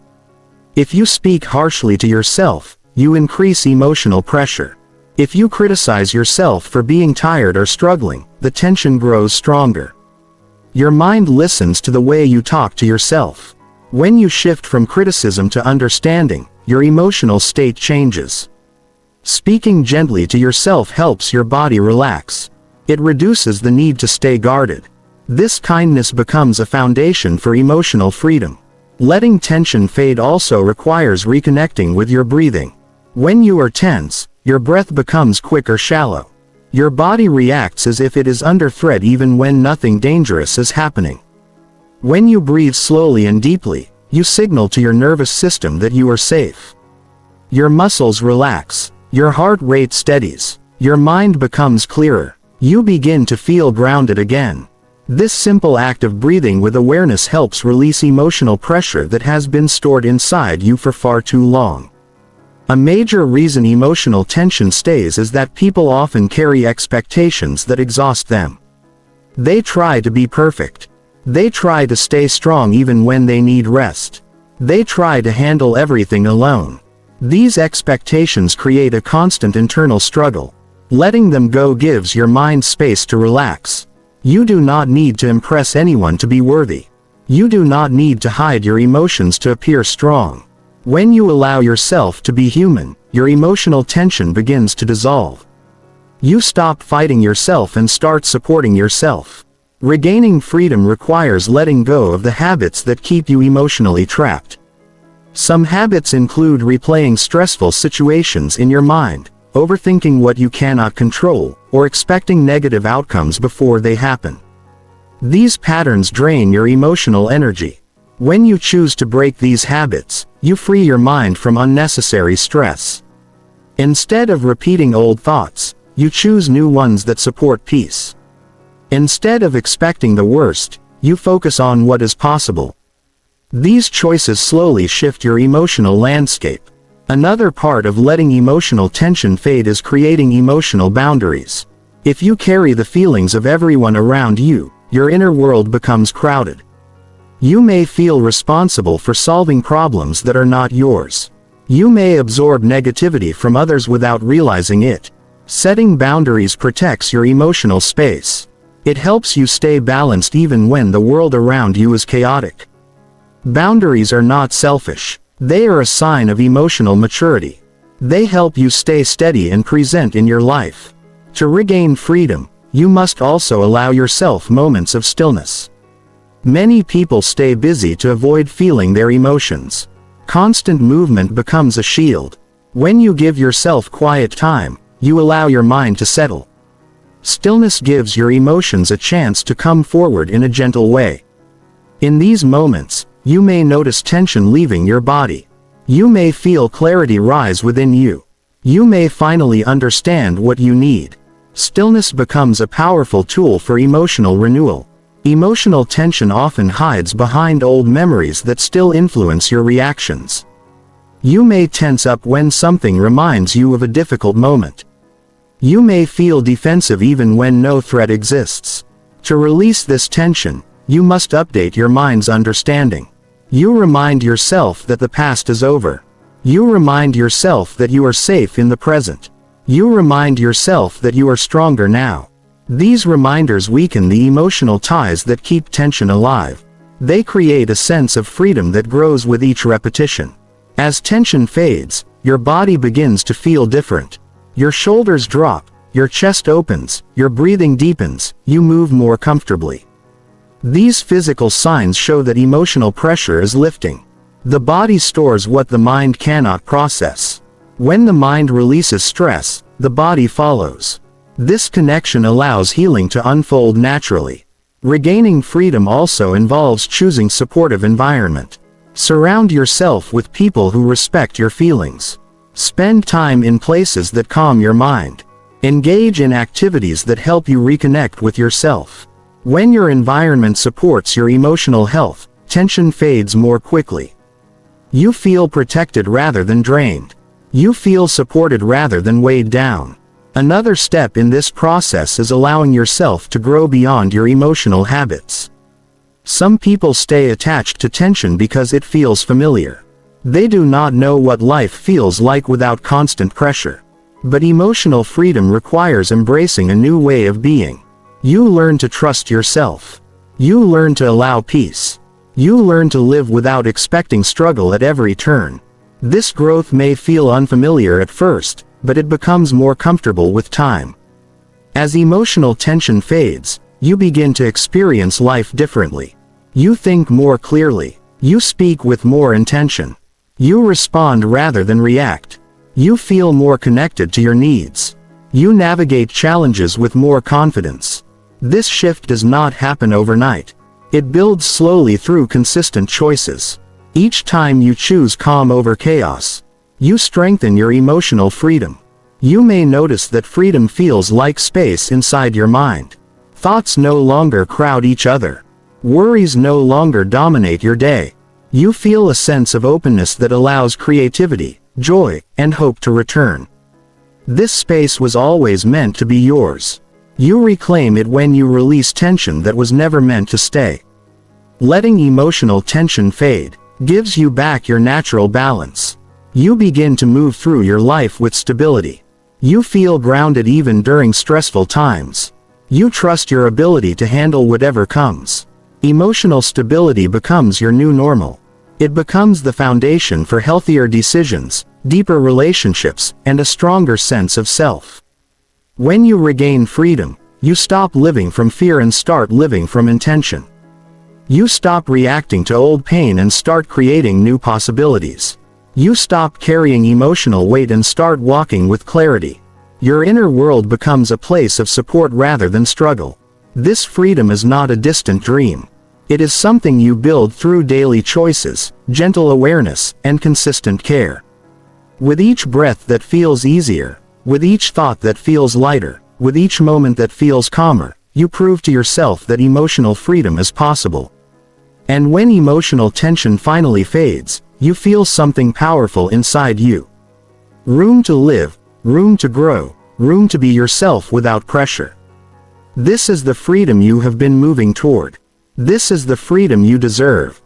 Speaker 1: If you speak harshly to yourself, you increase emotional pressure. If you criticize yourself for being tired or struggling, the tension grows stronger. Your mind listens to the way you talk to yourself. When you shift from criticism to understanding, your emotional state changes. Speaking gently to yourself helps your body relax. It reduces the need to stay guarded. This kindness becomes a foundation for emotional freedom. Letting tension fade also requires reconnecting with your breathing. When you are tense, your breath becomes quick or shallow. Your body reacts as if it is under threat even when nothing dangerous is happening. When you breathe slowly and deeply, you signal to your nervous system that you are safe. Your muscles relax, your heart rate steadies, your mind becomes clearer. You begin to feel grounded again. This simple act of breathing with awareness helps release emotional pressure that has been stored inside you for far too long. A major reason emotional tension stays is that people often carry expectations that exhaust them. They try to be perfect. They try to stay strong even when they need rest. They try to handle everything alone. These expectations create a constant internal struggle. Letting them go gives your mind space to relax. You do not need to impress anyone to be worthy. You do not need to hide your emotions to appear strong. When you allow yourself to be human, your emotional tension begins to dissolve. You stop fighting yourself and start supporting yourself. Regaining freedom requires letting go of the habits that keep you emotionally trapped. Some habits include replaying stressful situations in your mind, overthinking what you cannot control, or expecting negative outcomes before they happen. These patterns drain your emotional energy. When you choose to break these habits, you free your mind from unnecessary stress. Instead of repeating old thoughts, you choose new ones that support peace. Instead of expecting the worst, you focus on what is possible. These choices slowly shift your emotional landscape. Another part of letting emotional tension fade is creating emotional boundaries. If you carry the feelings of everyone around you, your inner world becomes crowded. You may feel responsible for solving problems that are not yours. You may absorb negativity from others without realizing it. Setting boundaries protects your emotional space. It helps you stay balanced even when the world around you is chaotic. Boundaries are not selfish. They are a sign of emotional maturity. They help you stay steady and present in your life. To regain freedom, you must also allow yourself moments of stillness. Many people stay busy to avoid feeling their emotions. Constant movement becomes a shield. When you give yourself quiet time, you allow your mind to settle. Stillness gives your emotions a chance to come forward in a gentle way. In these moments, you may notice tension leaving your body. You may feel clarity rise within you. You may finally understand what you need. Stillness becomes a powerful tool for emotional renewal. Emotional tension often hides behind old memories that still influence your reactions. You may tense up when something reminds you of a difficult moment. You may feel defensive even when no threat exists. To release this tension, you must update your mind's understanding. You remind yourself that the past is over. You remind yourself that you are safe in the present. You remind yourself that you are stronger now. These reminders weaken the emotional ties that keep tension alive. They create a sense of freedom that grows with each repetition. As tension fades, your body begins to feel different. Your shoulders drop, your chest opens, your breathing deepens, you move more comfortably. These physical signs show that emotional pressure is lifting. The body stores what the mind cannot process. When the mind releases stress, the body follows. This connection allows healing to unfold naturally. Regaining freedom also involves choosing supportive environment. Surround yourself with people who respect your feelings. Spend time in places that calm your mind. Engage in activities that help you reconnect with yourself. When your environment supports your emotional health, tension fades more quickly. You feel protected rather than drained. You feel supported rather than weighed down. Another step in this process is allowing yourself to grow beyond your emotional habits. Some people stay attached to tension because it feels familiar. They do not know what life feels like without constant pressure. But emotional freedom requires embracing a new way of being. You learn to trust yourself. You learn to allow peace. You learn to live without expecting struggle at every turn. This growth may feel unfamiliar at first, but it becomes more comfortable with time. As emotional tension fades, you begin to experience life differently. You think more clearly. You speak with more intention. You respond rather than react. You feel more connected to your needs. You navigate challenges with more confidence. This shift does not happen overnight. It builds slowly through consistent choices. Each time you choose calm over chaos, you strengthen your emotional freedom. You may notice that freedom feels like space inside your mind. Thoughts no longer crowd each other. Worries no longer dominate your day. You feel a sense of openness that allows creativity, joy, and hope to return. This space was always meant to be yours. You reclaim it when you release tension that was never meant to stay. Letting emotional tension fade gives you back your natural balance. You begin to move through your life with stability. You feel grounded even during stressful times. You trust your ability to handle whatever comes. Emotional stability becomes your new normal. It becomes the foundation for healthier decisions, deeper relationships, and a stronger sense of self. When you regain freedom, you stop living from fear and start living from intention. You stop reacting to old pain and start creating new possibilities. You stop carrying emotional weight and start walking with clarity. Your inner world becomes a place of support rather than struggle. This freedom is not a distant dream. It is something you build through daily choices, gentle awareness, and consistent care. With each breath that feels easier, with each thought that feels lighter, with each moment that feels calmer, you prove to yourself that emotional freedom is possible. And when emotional tension finally fades, you feel something powerful inside you. Room to live, room to grow, room to be yourself without pressure. This is the freedom you have been moving toward. This is the freedom you deserve.